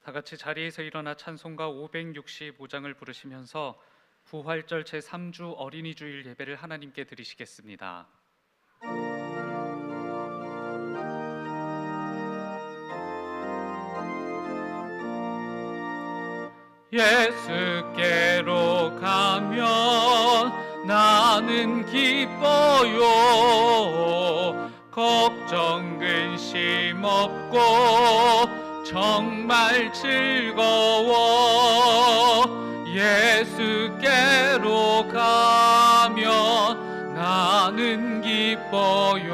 다 같이 자리에서 일어나 찬송가 565장을 부르시면서 부활절 제3주 어린이 주일 예배를 하나님께 드리시겠습니다. 예수께로 가면 나는 기뻐요. 걱정 근심 없고 정말 즐거워. 예수께로 가면 나는 기뻐요.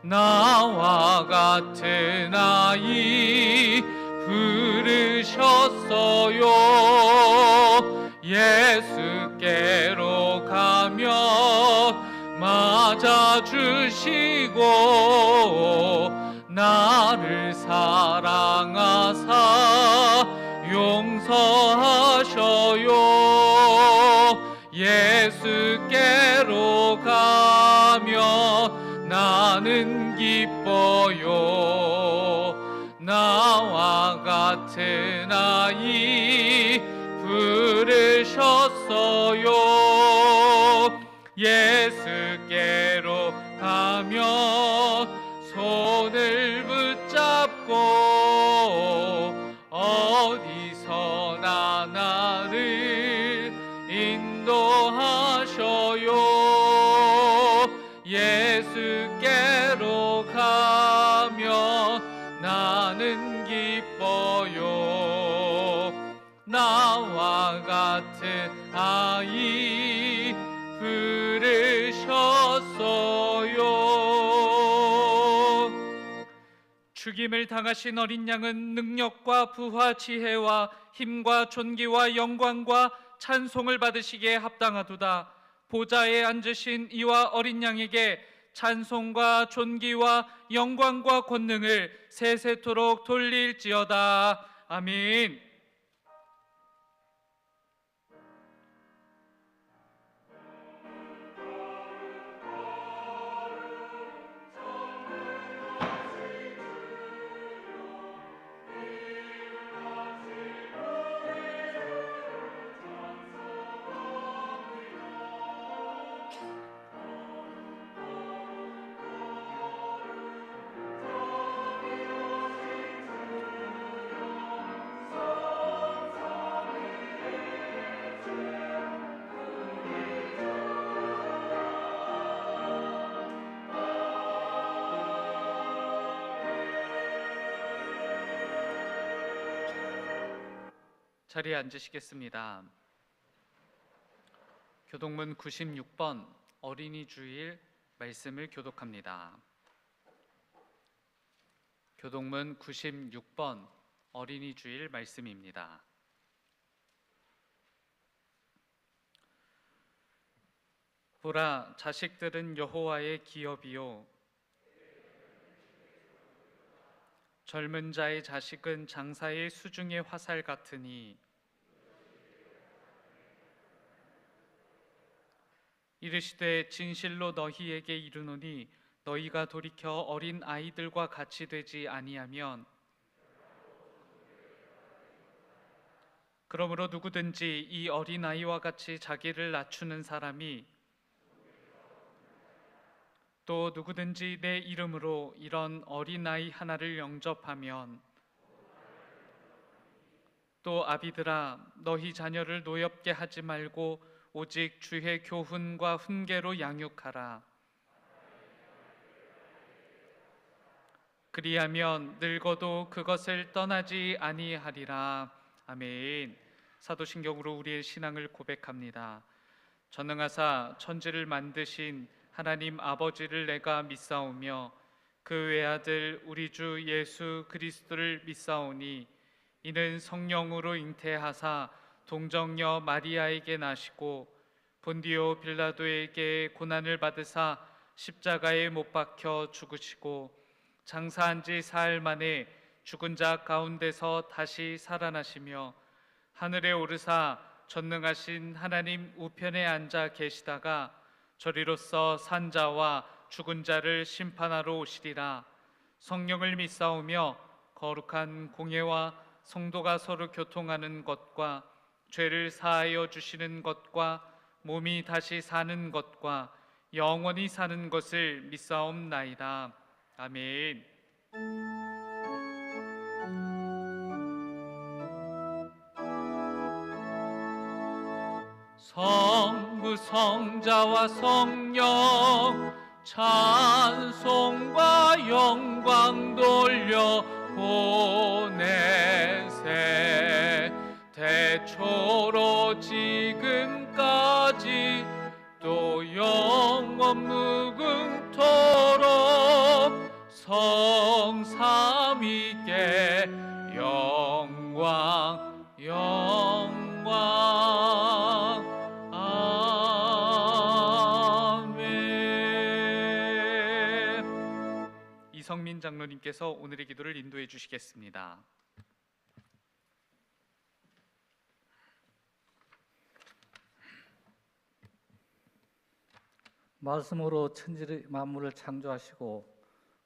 나와 같은 아이 부르셨어요. 예수께로 가면 맞아주시고 나를 사랑하사 용서하셔요. 예수께로 가면 나는 기뻐요. 나와 같은 아이 부르셨어요. 예수께로 가면 손을 붙잡고 어디서나 나를 인도하셔요. 예수께로 가면 나는 기뻐요. 나와 같은 아이 부르셨어요. 죽임을 당하신 어린 양은 능력과 부와 지혜와 힘과 존귀와 영광과 찬송을 받으시기에 합당하도다. 보좌에 앉으신 이와 어린 양에게 찬송과 존귀와 영광과 권능을 세세토록 돌릴지어다. 아멘. 자리에 앉으시겠습니다. 교독문 96번 어린이 주일 말씀을 교독합니다. 교독문 96번 어린이 주일 말씀입니다. 보라, 자식들은 여호와의 기업이요 젊은 자의 자식은 장사의 수중의 화살 같으니 이르시되 진실로 너희에게 이르노니 너희가 돌이켜 어린 아이들과 같이 되지 아니하면 그러므로 누구든지 이 어린 아이와 같이 자기를 낮추는 사람이 또 누구든지 내 이름으로 이런 어린 아이 하나를 영접하면 또 아비들아 너희 자녀를 노엽게 하지 말고 오직 주의 교훈과 훈계로 양육하라. 그리하면 늙어도 그것을 떠나지 아니하리라. 아멘. 사도신경으로 우리의 신앙을 고백합니다. 전능하사 천지를 만드신 하나님 아버지를 내가 믿사오며 그 외아들 우리 주 예수 그리스도를 믿사오니 이는 성령으로 잉태하사 동정녀 마리아에게 나시고 본디오 빌라도에게 고난을 받으사 십자가에 못 박혀 죽으시고 장사한 지 사흘 만에 죽은 자 가운데서 다시 살아나시며 하늘에 오르사 전능하신 하나님 우편에 앉아 계시다가 저리로서 산자와 죽은 자를 심판하러 오시리라. 성령을 믿사오며 거룩한 공예와 성도가 서로 교통하는 것과 죄를 사하여 주시는 것과 몸이 다시 사는 것과 영원히 사는 것을 믿사옵나이다. 아멘. 성부 성자와 성령 찬송과 영광 돌려 보내세. 대초로 지금까지 또 영원 무궁토록 성삼위께 영광 영광. 아멘. 이성민 장로님께서 오늘의 기도를 인도해 주시겠습니다. 말씀으로 천지 만물을 창조하시고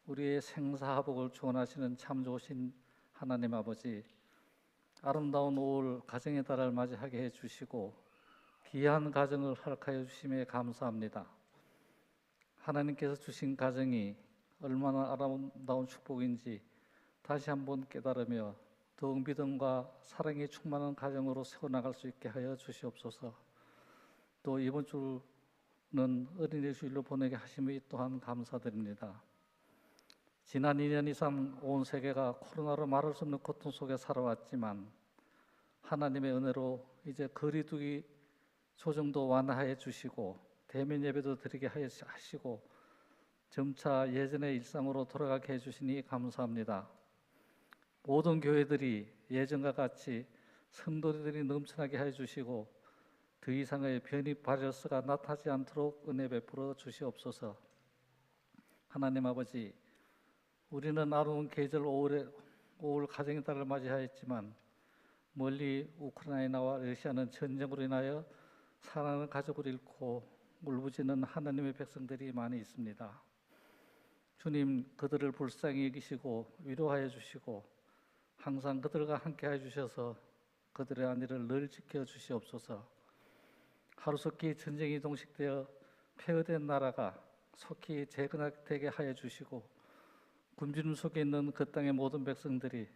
우리의 생사화복을 주원하시는 참 좋으신 하나님 아버지, 아름다운 5월 가정의 달을 맞이하게 해주시고 귀한 가정을 허락하여 주심에 감사합니다. 하나님께서 주신 가정이 얼마나 아름다운 축복인지 다시 한번 깨달으며 더욱 믿음과 사랑이 충만한 가정으로 세워나갈 수 있게 하여 주시옵소서. 또 이번 주는 어린이 주일로 보내게 하심이 또한 감사드립니다. 지난 2년 이상 온 세계가 코로나로 말할 수 없는 고통 속에 살아왔지만 하나님의 은혜로 이제 거리두기 조정도 완화해 주시고 대면 예배도 드리게 하시고 점차 예전의 일상으로 돌아가게 해주시니 감사합니다. 모든 교회들이 예전과 같이 성도들이 넘쳐나게 해주시고 더 이상의 변이 바이러스가 나타나지 않도록 은혜 베풀어 주시옵소서. 하나님 아버지, 우리는 아름다운 계절 5월 가정의 달을 맞이하였지만 멀리 우크라이나와 러시아는 전쟁으로 인하여 사랑하는 가족을 잃고 울부짖는 하나님의 백성들이 많이 있습니다. 주님, 그들을 불쌍히 여기시고 위로하여 주시고 항상 그들과 함께해 주셔서 그들의 안위를 늘 지켜 주시옵소서. 하루속히 전쟁이 동식되어 폐허된 나라가 속히 재건되게 하여 주시고 굶주림 속에 있는 그 땅의 모든 백성들이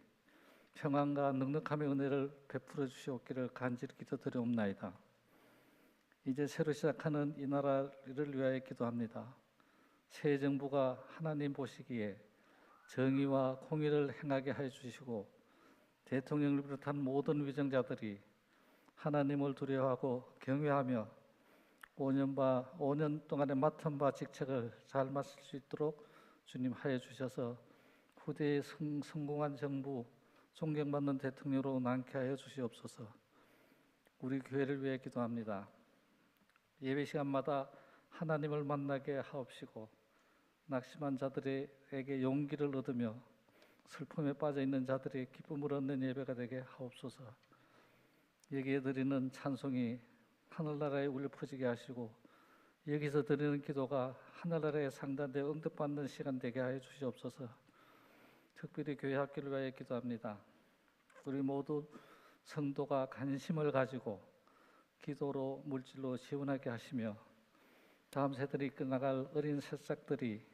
평안과 넉넉함의 은혜를 베풀어 주시옵기를 간절히 기도드리옵나이다. 이제 새로 시작하는 이 나라를 위하여 기도합니다. 새 정부가 하나님 보시기에 정의와 공의를 행하게 하여 주시고 대통령을 비롯한 모든 위정자들이 하나님을 두려워하고 경외하며 5년 동안의 맡은 바 직책을 잘 맡을 수 있도록 주님 하여 주셔서 후대에 성공한 정부, 존경받는 대통령으로 남게 하여 주시옵소서. 우리 교회를 위해 기도합니다. 예배 시간마다 하나님을 만나게 하옵시고 낙심한 자들에게 용기를 얻으며 슬픔에 빠져 있는 자들의 기쁨을 얻는 예배가 되게 하옵소서. 여기에 드리는 찬송이 하늘나라에 울려 퍼지게 하시고 여기서 드리는 기도가 하늘나라에 상단되어 응답받는 시간 되게 하여 주시옵소서. 특별히 교회 학교를 위하여 기도합니다. 우리 모두 성도가 관심을 가지고 기도로 물질로 지원하게 하시며 다음 세대를 이끌어나갈 어린 새싹들이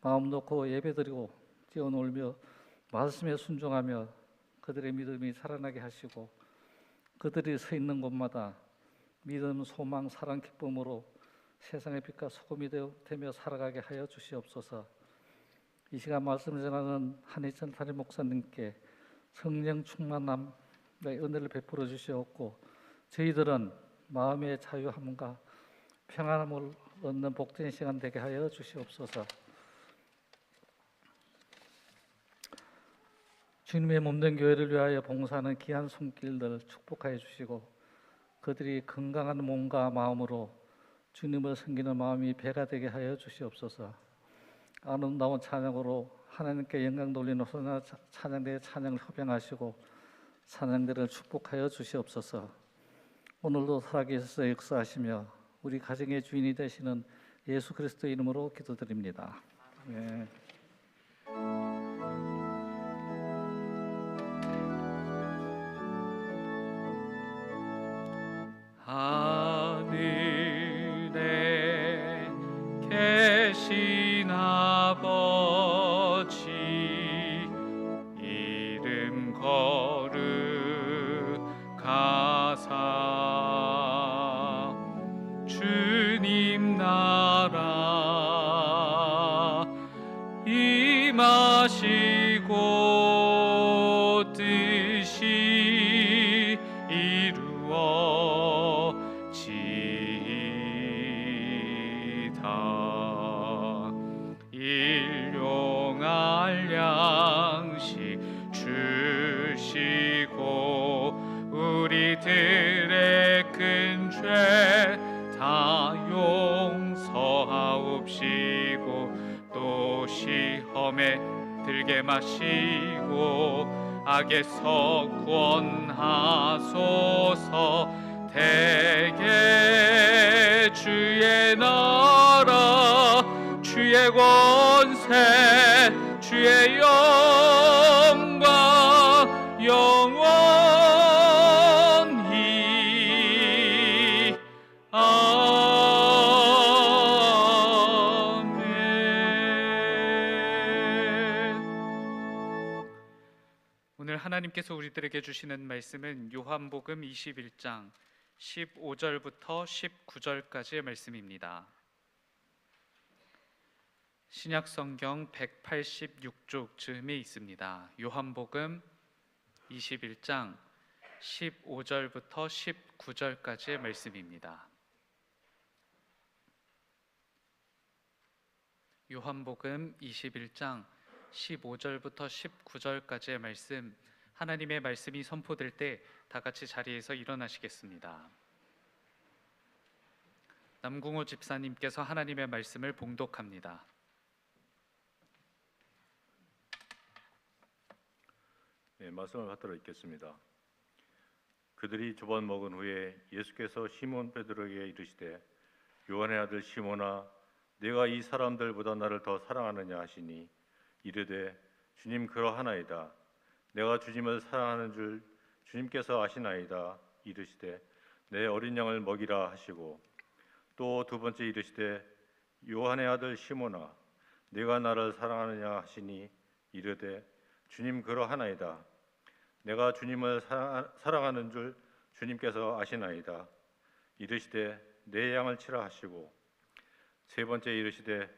마음 놓고 예배드리고 뛰어놀며 말씀에 순종하며 그들의 믿음이 살아나게 하시고 그들이 서 있는 곳마다 믿음, 소망, 사랑, 기쁨으로 세상의 빛과 소금이 되며 살아가게 하여 주시옵소서. 이 시간 말씀을 전하는 한희천 담임 목사님께 성령 충만함의 은혜를 베풀어 주시옵고 저희들은 마음의 자유함과 평안함을 얻는 복된 시간 되게 하여 주시옵소서. 주님의 몸된 교회를 위하여 봉사하는 귀한 손길들 축복하여 주시고 그들이 건강한 몸과 마음으로 주님을 섬기는 마음이 배가 되게 하여 주시옵소서. 아름다운 찬양으로 하나님께 영광 돌리는 호산나 찬양대의 찬양을 협양하시고 찬양대를 축복하여 주시옵소서. 오늘도 살아계셔서 역사하시며 우리 가정의 주인이 되시는 예수 그리스도의 이름으로 기도드립니다. 네. 주시고 우리들의 큰 죄 다 용서하옵시고 또 시험에 들게 마시고 악에서 구원하소서. 대개 주의 나라 주의 권세 주의 영광 영원히 아멘. 오늘 하나님께서 우리들에게 주시는 말씀은 요한복음 21장 15절부터 19절까지의 말씀입니다. 신약성경 186쪽 즈음에 있습니다. 요한복음 21장 15절부터 19절까지의 말씀입니다. 요한복음 21장 15절부터 19절까지의 말씀, 하나님의 말씀이 선포될 때 다 같이 자리에서 일어나시겠습니다. 남궁호 집사님께서 하나님의 말씀을 봉독합니다. 네, 말씀을 받들어 읽겠습니다. 그들이 두 번 먹은 후에 예수께서 시몬 베드로에게 이르시되 요한의 아들 시몬아 내가 이 사람들보다 나를 더 사랑하느냐 하시니 이르되 주님 그러하나이다. 내가 주님을 사랑하는 줄 주님께서 아시나이다. 이르시되 내 어린 양을 먹이라 하시고 또 두 번째 이르시되 요한의 아들 시몬아 내가 나를 사랑하느냐 하시니 이르되 주님 그러하나이다. 내가 주님을 사랑하는 줄 주님께서 아시나이다. 이르시되 내 양을 치라 하시고 세 번째 이르시되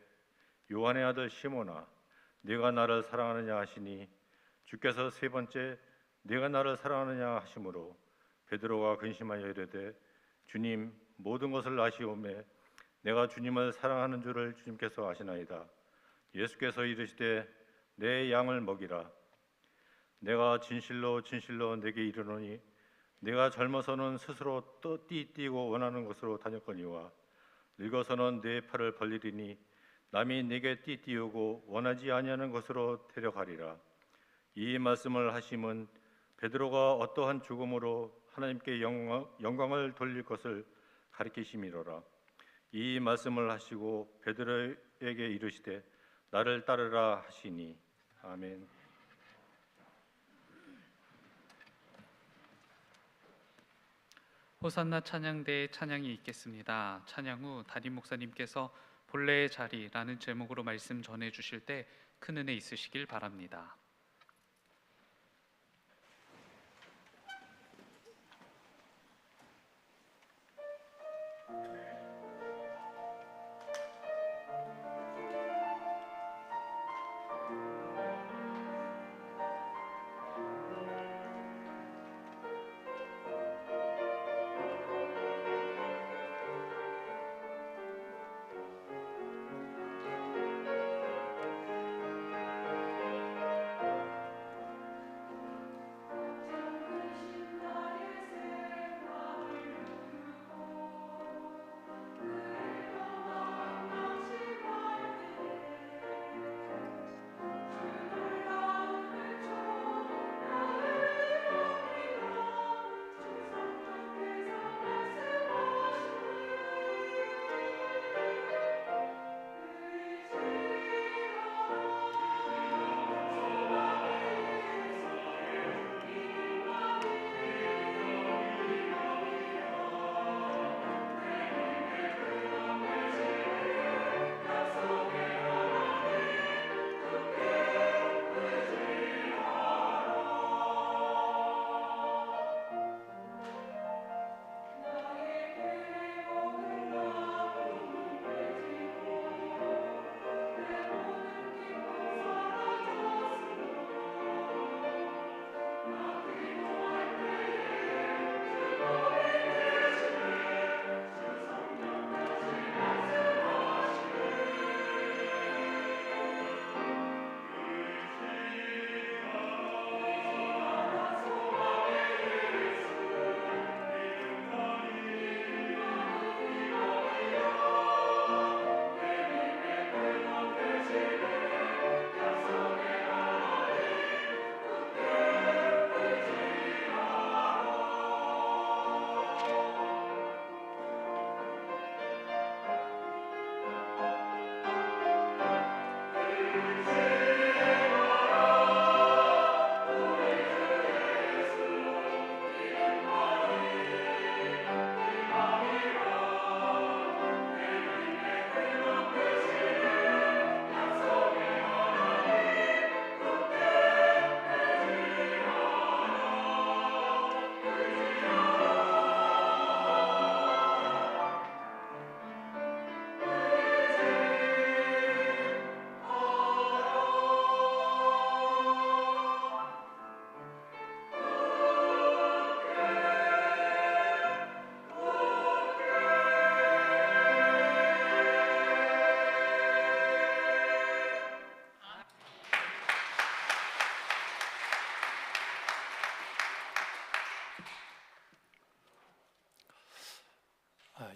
요한의 아들 시몬아 네가 나를 사랑하느냐 하시니 주께서 세 번째 네가 나를 사랑하느냐 하심으로 베드로가 근심하여 이르되 주님 모든 것을 아시오매 내가 주님을 사랑하는 줄을 주님께서 아시나이다. 예수께서 이르시되 내 양을 먹이라. 내가 진실로 진실로 내게 이르노니 내가 젊어서는 스스로 띠띠고 원하는 곳으로 다녔거니와 늙어서는 내 팔을 벌리리니 남이 내게 띠띠우고 원하지 아니하는 곳으로 데려가리라. 이 말씀을 하심은 베드로가 어떠한 죽음으로 하나님께 영광을 돌릴 것을 가리키심이로라. 이 말씀을 하시고 베드로에게 이르시되 나를 따르라 하시니 아멘. 호산나 찬양대의 찬양이 있겠습니다. 찬양 후 담임 목사님께서 본래의 자리라는 제목으로 말씀 전해 주실 때 큰 은혜 있으시길 바랍니다.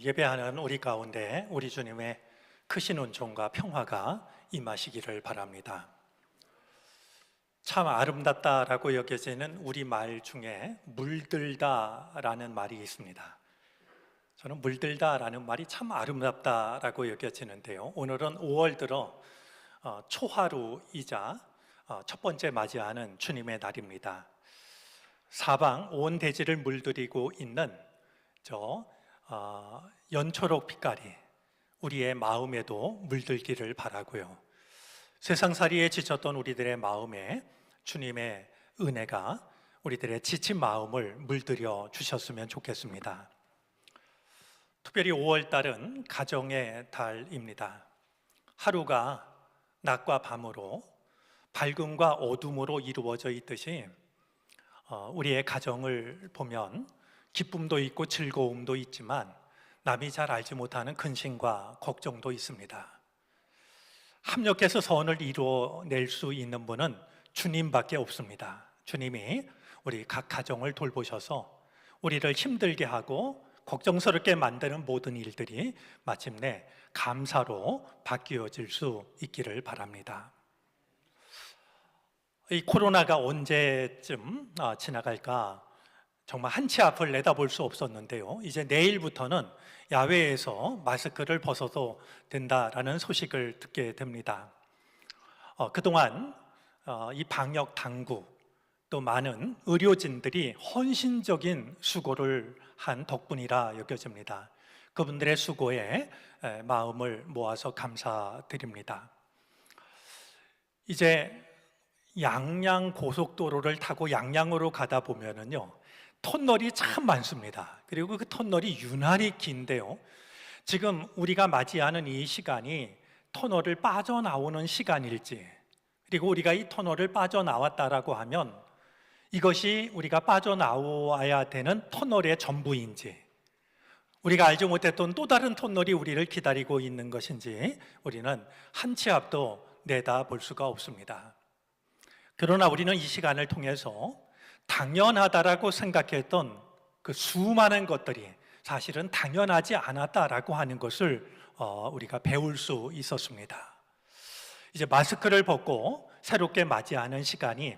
예배하는 우리 가운데 우리 주님의 크신 은총과 평화가 임하시기를 바랍니다. 참 아름답다라고 여겨지는 우리말 중에 물들다라는 말이 있습니다. 저는 물들다라는 말이 참 아름답다라고 여겨지는데요. 오늘은 5월 들어 초하루이자 첫 번째 맞이하는 주님의 날입니다. 사방 온 대지를 물들이고 있는 연초록 빛깔이 우리의 마음에도 물들기를 바라고요. 세상살이에 지쳤던 우리들의 마음에 주님의 은혜가 우리들의 지친 마음을 물들여 주셨으면 좋겠습니다. 특별히 5월 달은 가정의 달입니다. 하루가 낮과 밤으로 밝음과 어둠으로 이루어져 있듯이 우리의 가정을 보면 기쁨도 있고 즐거움도 있지만 남이 잘 알지 못하는 근심과 걱정도 있습니다. 합력해서 선을 이루어낼 수 있는 분은 주님밖에 없습니다. 주님이 우리 각 가정을 돌보셔서 우리를 힘들게 하고 걱정스럽게 만드는 모든 일들이 마침내 감사로 바뀌어질 수 있기를 바랍니다. 이 코로나가 언제쯤 지나갈까 정말 한치 앞을 내다볼 수 없었는데요. 이제 내일부터는 야외에서 마스크를 벗어도 된다라는 소식을 듣게 됩니다. 그동안 이 방역 당국 또 많은 의료진들이 헌신적인 수고를 한 덕분이라 여겨집니다. 그분들의 수고에 마음을 모아서 감사드립니다. 이제 양양 고속도로를 타고 양양으로 가다 보면은요, 터널이 참 많습니다. 그리고 그 터널이 유난히 긴데요, 지금 우리가 맞이하는 이 시간이 터널을 빠져나오는 시간일지, 그리고 우리가 이 터널을 빠져나왔다라고 하면 이것이 우리가 빠져나와야 되는 터널의 전부인지, 우리가 알지 못했던 또 다른 터널이 우리를 기다리고 있는 것인지 우리는 한치 앞도 내다볼 수가 없습니다. 그러나 우리는 이 시간을 통해서 당연하다라고 생각했던 그 수많은 것들이 사실은 당연하지 않았다라고 하는 것을 우리가 배울 수 있었습니다. 이제 마스크를 벗고 새롭게 맞이하는 시간이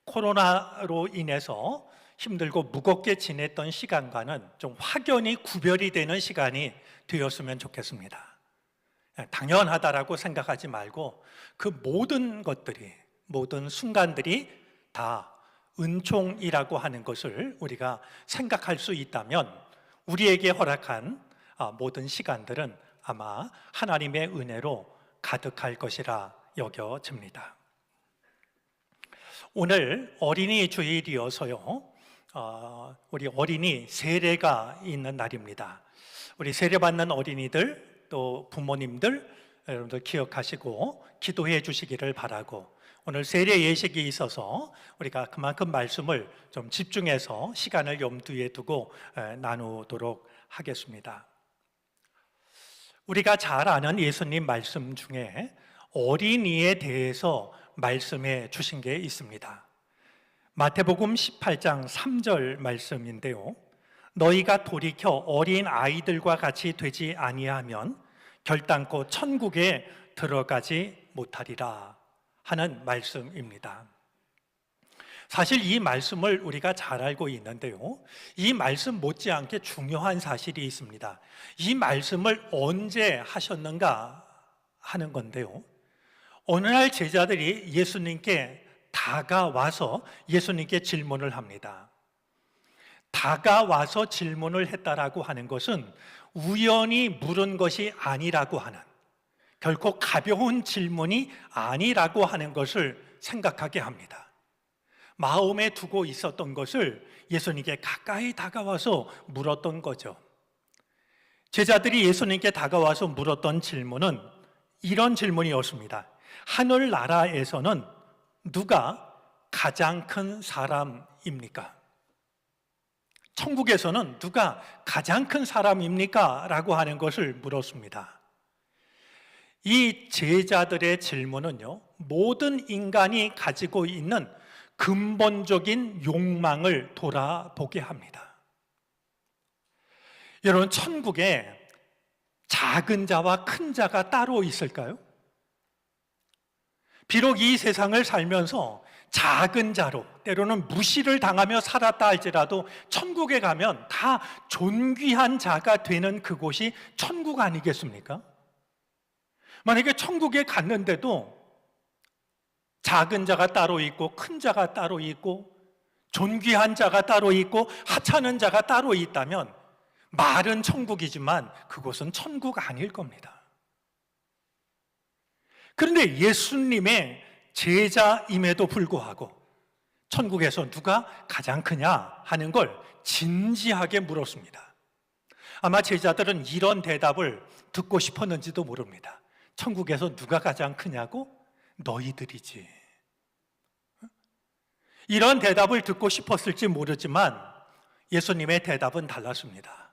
코로나로 인해서 힘들고 무겁게 지냈던 시간과는 좀 확연히 구별이 되는 시간이 되었으면 좋겠습니다. 당연하다라고 생각하지 말고 그 모든 것들이, 모든 순간들이 다 은총이라고 하는 것을 우리가 생각할 수 있다면 우리에게 허락한 모든 시간들은 아마 하나님의 은혜로 가득할 것이라 여겨집니다. 오늘 어린이 주일이어서요, 우리 어린이 세례가 있는 날입니다. 우리 세례받는 어린이들 또 부모님들 여러분들 기억하시고 기도해 주시기를 바라고, 오늘 세례 예식이 있어서 우리가 그만큼 말씀을 좀 집중해서 시간을 염두에 두고 나누도록 하겠습니다. 우리가 잘 아는 예수님 말씀 중에 어린이에 대해서 말씀해 주신 게 있습니다. 마태복음 18장 3절 말씀인데요, 너희가 돌이켜 어린 아이들과 같이 되지 아니하면 결단코 천국에 들어가지 못하리라 하는 말씀입니다. 사실 이 말씀을 우리가 잘 알고 있는데요, 이 말씀 못지않게 중요한 사실이 있습니다. 이 말씀을 언제 하셨는가 하는 건데요, 어느 날 제자들이 예수님께 다가와서 예수님께 질문을 합니다. 다가와서 질문을 했다라고 하는 것은 우연히 물은 것이 아니라고 하는, 결코 가벼운 질문이 아니라고 하는 것을 생각하게 합니다. 마음에 두고 있었던 것을 예수님께 가까이 다가와서 물었던 거죠. 제자들이 예수님께 다가와서 물었던 질문은 이런 질문이었습니다. 하늘나라에서는 누가 가장 큰 사람입니까? 천국에서는 누가 가장 큰 사람입니까? 라고 하는 것을 물었습니다. 이 제자들의 질문은요, 모든 인간이 가지고 있는 근본적인 욕망을 돌아보게 합니다. 여러분, 천국에 작은 자와 큰 자가 따로 있을까요? 비록 이 세상을 살면서 작은 자로 때로는 무시를 당하며 살았다 할지라도 천국에 가면 다 존귀한 자가 되는 그곳이 천국 아니겠습니까? 만약에 천국에 갔는데도 작은 자가 따로 있고 큰 자가 따로 있고 존귀한 자가 따로 있고 하찮은 자가 따로 있다면 말은 천국이지만 그곳은 천국 아닐 겁니다. 그런데 예수님의 제자임에도 불구하고 천국에서 누가 가장 크냐 하는 걸 진지하게 물었습니다. 아마 제자들은 이런 대답을 듣고 싶었는지도 모릅니다. 천국에서 누가 가장 크냐고? 너희들이지. 이런 대답을 듣고 싶었을지 모르지만 예수님의 대답은 달랐습니다.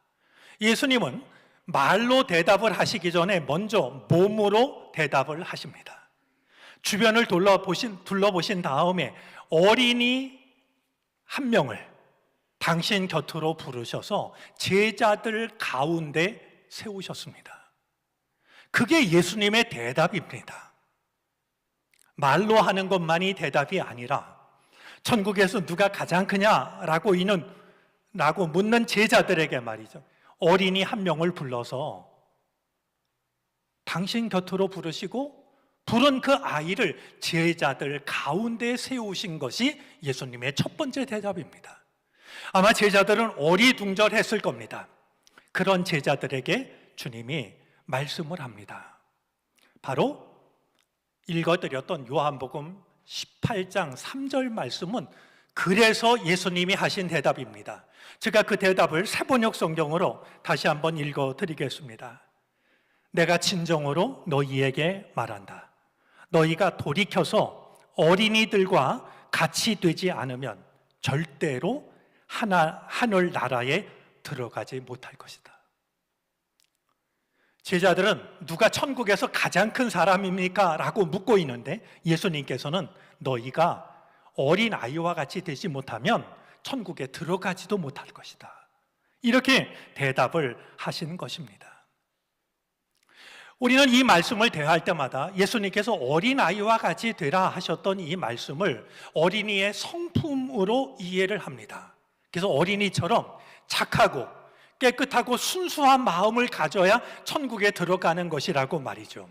예수님은 말로 대답을 하시기 전에 먼저 몸으로 대답을 하십니다. 주변을 둘러보신 다음에 어린이 한 명을 당신 곁으로 부르셔서 제자들 가운데 세우셨습니다. 그게 예수님의 대답입니다. 말로 하는 것만이 대답이 아니라 천국에서 누가 가장 크냐라고 묻는 제자들에게 말이죠. 어린이 한 명을 불러서 당신 곁으로 부르시고 부른 그 아이를 제자들 가운데 세우신 것이 예수님의 첫 번째 대답입니다. 아마 제자들은 어리둥절했을 겁니다. 그런 제자들에게 주님이 말씀을 합니다. 바로 읽어드렸던 요한복음 18장 3절 말씀은 그래서 예수님이 하신 대답입니다. 제가 그 대답을 새번역 성경으로 다시 한번 읽어드리겠습니다. 내가 진정으로 너희에게 말한다. 너희가 돌이켜서 어린이들과 같이 되지 않으면 절대로 하늘 나라에 들어가지 못할 것이다. 제자들은 누가 천국에서 가장 큰 사람입니까? 라고 묻고 있는데 예수님께서는 너희가 어린 아이와 같이 되지 못하면 천국에 들어가지도 못할 것이다. 이렇게 대답을 하신 것입니다. 우리는 이 말씀을 대할 때마다 예수님께서 어린아이와 같이 되라 하셨던 이 말씀을 어린이의 성품으로 이해를 합니다. 그래서 어린이처럼 착하고 깨끗하고 순수한 마음을 가져야 천국에 들어가는 것이라고 말이죠.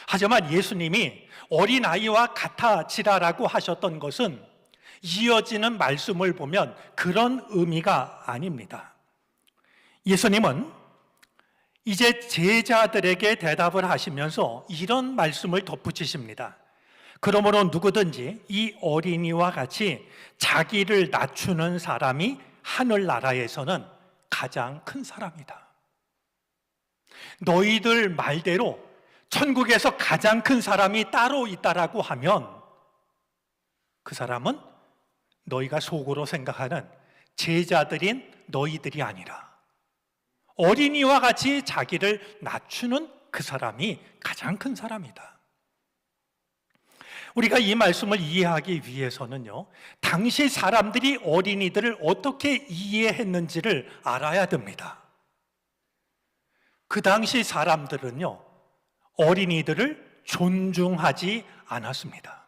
하지만 예수님이 어린아이와 같아지라라고 하셨던 것은 이어지는 말씀을 보면 그런 의미가 아닙니다. 예수님은 이제 제자들에게 대답을 하시면서 이런 말씀을 덧붙이십니다. 그러므로 누구든지 이 어린이와 같이 자기를 낮추는 사람이 하늘나라에서는 가장 큰 사람이다. 너희들 말대로 천국에서 가장 큰 사람이 따로 있다라고 하면 그 사람은 너희가 속으로 생각하는 제자들인 너희들이 아니라 어린이와 같이 자기를 낮추는 그 사람이 가장 큰 사람이다. 우리가 이 말씀을 이해하기 위해서는요, 당시 사람들이 어린이들을 어떻게 이해했는지를 알아야 됩니다. 그 당시 사람들은요, 어린이들을 존중하지 않았습니다.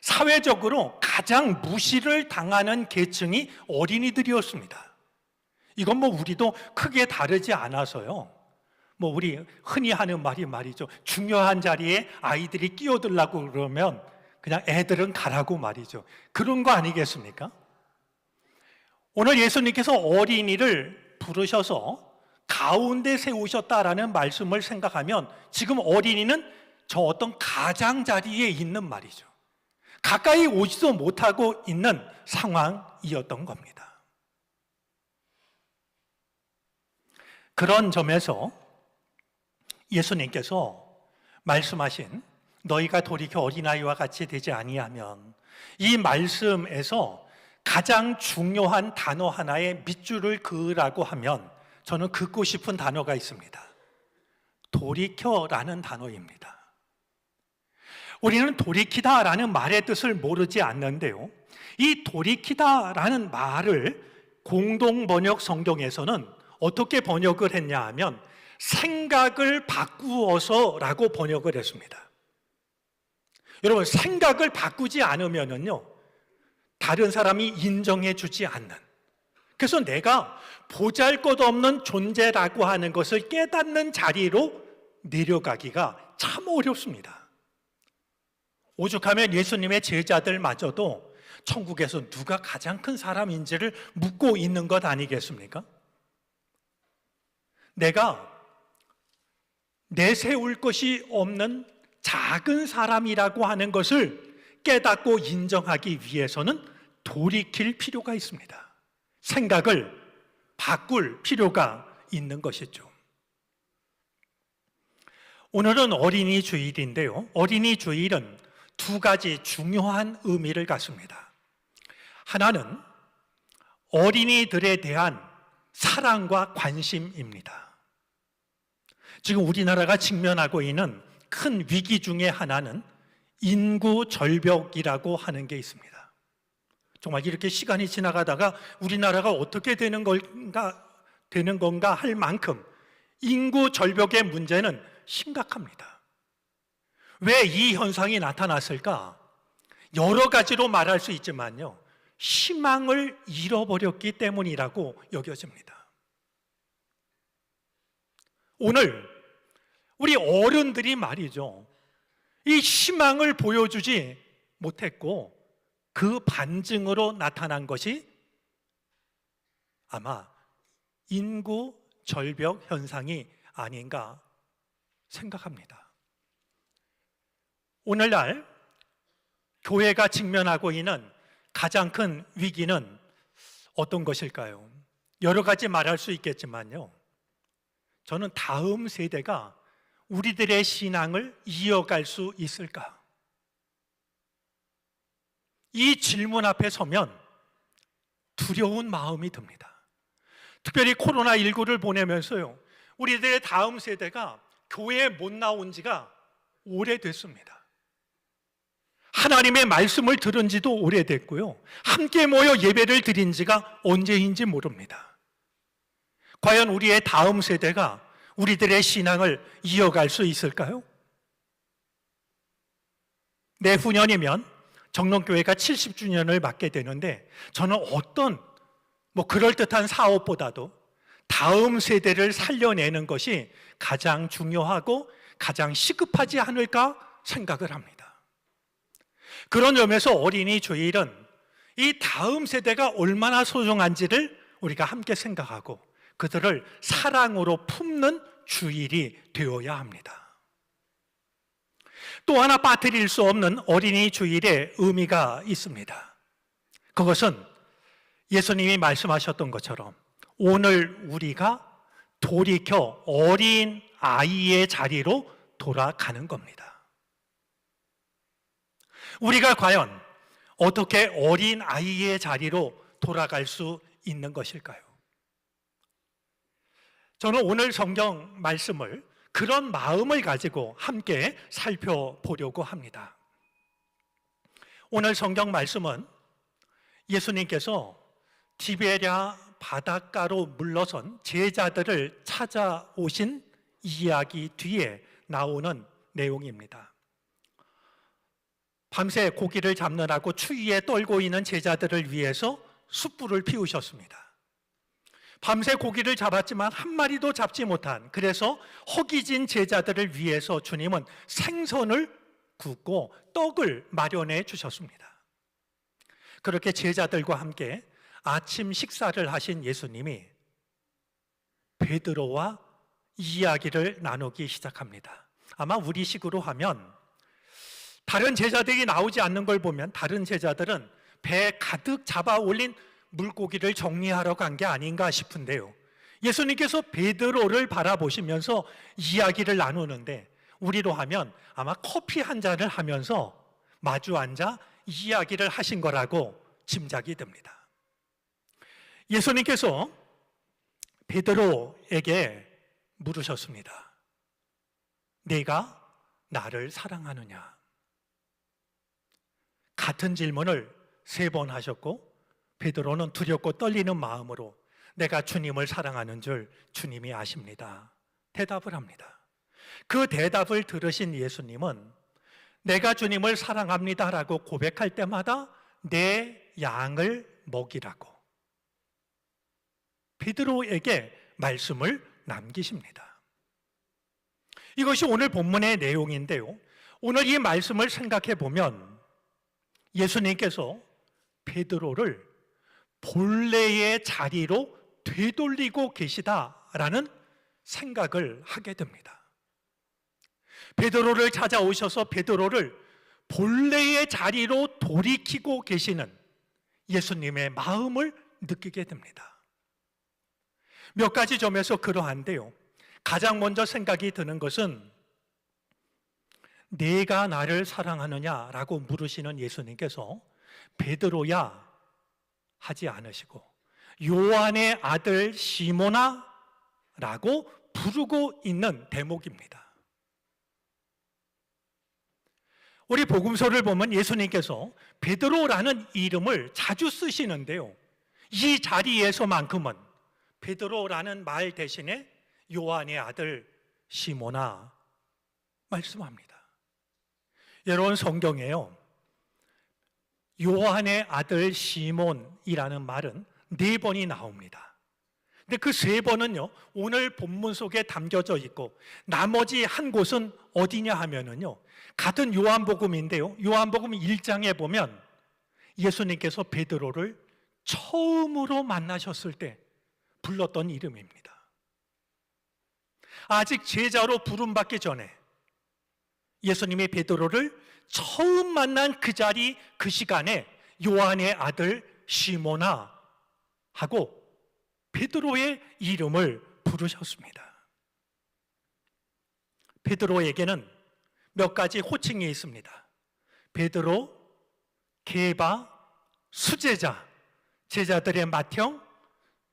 사회적으로 가장 무시를 당하는 계층이 어린이들이었습니다. 이건 우리도 크게 다르지 않아서요. 우리 흔히 하는 말이 말이죠. 중요한 자리에 아이들이 끼어들라고 그러면 그냥 애들은 가라고 말이죠. 그런 거 아니겠습니까? 오늘 예수님께서 어린이를 부르셔서 가운데 세우셨다라는 말씀을 생각하면 지금 어린이는 저 어떤 가장자리에 있는 말이죠. 가까이 오지도 못하고 있는 상황이었던 겁니다. 그런 점에서 예수님께서 말씀하신 너희가 돌이켜 어린아이와 같이 되지 아니하면 이 말씀에서 가장 중요한 단어 하나에 밑줄을 그으라고 하면 저는 긋고 싶은 단어가 있습니다. 돌이켜라는 단어입니다. 우리는 돌이키다라는 말의 뜻을 모르지 않는데요, 이 돌이키다라는 말을 공동 번역 성경에서는 어떻게 번역을 했냐 하면 생각을 바꾸어서라고 번역을 했습니다. 여러분, 생각을 바꾸지 않으면은요, 다른 사람이 인정해 주지 않는, 그래서 내가 보잘것없는 존재라고 하는 것을 깨닫는 자리로 내려가기가 참 어렵습니다. 오죽하면 예수님의 제자들마저도 천국에서 누가 가장 큰 사람인지를 묻고 있는 것 아니겠습니까? 내가 내세울 것이 없는 작은 사람이라고 하는 것을 깨닫고 인정하기 위해서는 돌이킬 필요가 있습니다. 생각을 바꿀 필요가 있는 것이죠. 오늘은 어린이 주일인데요. 어린이 주일은 두 가지 중요한 의미를 갖습니다. 하나는 어린이들에 대한 사랑과 관심입니다. 지금 우리나라가 직면하고 있는 큰 위기 중에 하나는 인구 절벽이라고 하는 게 있습니다. 정말 이렇게 시간이 지나가다가 우리나라가 어떻게 되는 건가 할 만큼 인구 절벽의 문제는 심각합니다. 왜 이 현상이 나타났을까? 여러 가지로 말할 수 있지만요, 희망을 잃어버렸기 때문이라고 여겨집니다. 오늘 우리 어른들이 말이죠, 이 희망을 보여주지 못했고 그 반증으로 나타난 것이 아마 인구 절벽 현상이 아닌가 생각합니다. 오늘날 교회가 직면하고 있는 가장 큰 위기는 어떤 것일까요? 여러 가지 말할 수 있겠지만요, 저는 다음 세대가 우리들의 신앙을 이어갈 수 있을까? 이 질문 앞에 서면 두려운 마음이 듭니다. 특별히 코로나19를 보내면서요, 우리들의 다음 세대가 교회에 못 나온 지가 오래됐습니다. 하나님의 말씀을 들은 지도 오래됐고요, 함께 모여 예배를 드린 지가 언제인지 모릅니다. 과연 우리의 다음 세대가 우리들의 신앙을 이어갈 수 있을까요? 내후년이면 정론교회가 70주년을 맞게 되는데, 저는 어떤 그럴듯한 사업보다도 다음 세대를 살려내는 것이 가장 중요하고 가장 시급하지 않을까 생각을 합니다. 그런 점에서 어린이 주일은 이 다음 세대가 얼마나 소중한지를 우리가 함께 생각하고 그들을 사랑으로 품는 주일이 되어야 합니다. 또 하나 빠뜨릴 수 없는 어린이 주일의 의미가 있습니다. 그것은 예수님이 말씀하셨던 것처럼 오늘 우리가 돌이켜 어린 아이의 자리로 돌아가는 겁니다. 우리가 과연 어떻게 어린 아이의 자리로 돌아갈 수 있는 것일까요? 저는 오늘 성경 말씀을 그런 마음을 가지고 함께 살펴보려고 합니다. 오늘 성경 말씀은 예수님께서 디베랴 바닷가로 물러선 제자들을 찾아오신 이야기 뒤에 나오는 내용입니다. 밤새 고기를 잡느라고 추위에 떨고 있는 제자들을 위해서 숯불을 피우셨습니다. 밤새 고기를 잡았지만 한 마리도 잡지 못한, 그래서 허기진 제자들을 위해서 주님은 생선을 굽고 떡을 마련해 주셨습니다. 그렇게 제자들과 함께 아침 식사를 하신 예수님이 베드로와 이야기를 나누기 시작합니다. 아마 우리식으로 하면 다른 제자들이 나오지 않는 걸 보면 다른 제자들은 배 가득 잡아 올린 물고기를 정리하러 간 게 아닌가 싶은데요, 예수님께서 베드로를 바라보시면서 이야기를 나누는데 우리로 하면 아마 커피 한 잔을 하면서 마주 앉아 이야기를 하신 거라고 짐작이 됩니다. 예수님께서 베드로에게 물으셨습니다. 네가 나를 사랑하느냐? 같은 질문을 3번 하셨고 베드로는 두렵고 떨리는 마음으로 내가 주님을 사랑하는 줄 주님이 아십니다. 대답을 합니다. 그 대답을 들으신 예수님은 내가 주님을 사랑합니다라고 고백할 때마다 내 양을 먹이라고 베드로에게 말씀을 남기십니다. 이것이 오늘 본문의 내용인데요. 오늘 이 말씀을 생각해 보면 예수님께서 베드로를 본래의 자리로 되돌리고 계시다라는 생각을 하게 됩니다. 베드로를 찾아오셔서 베드로를 본래의 자리로 돌이키고 계시는 예수님의 마음을 느끼게 됩니다. 몇 가지 점에서 그러한데요. 가장 먼저 생각이 드는 것은 내가 나를 사랑하느냐라고 물으시는 예수님께서 베드로야 하지 않으시고 요한의 아들 시몬아 라고 부르고 있는 대목입니다. 우리 복음서를 보면 예수님께서 베드로라는 이름을 자주 쓰시는데요. 이 자리에서만큼은 베드로라는 말 대신에 요한의 아들 시몬아 말씀합니다. 여러분, 성경에요, 요한의 아들 시몬이라는 말은 4번이 나옵니다. 근데 그 3번은요 오늘 본문 속에 담겨져 있고 나머지 한 곳은 어디냐 하면은요 같은 요한복음인데요, 요한복음 1장에 보면 예수님께서 베드로를 처음으로 만나셨을 때 불렀던 이름입니다. 아직 제자로 부름받기 전에 예수님이 베드로를 처음 만난 그 자리, 그 시간에 요한의 아들 시몬아 하고 베드로의 이름을 부르셨습니다. 베드로에게는 몇 가지 호칭이 있습니다. 베드로, 게바, 수제자, 제자들의 맏형,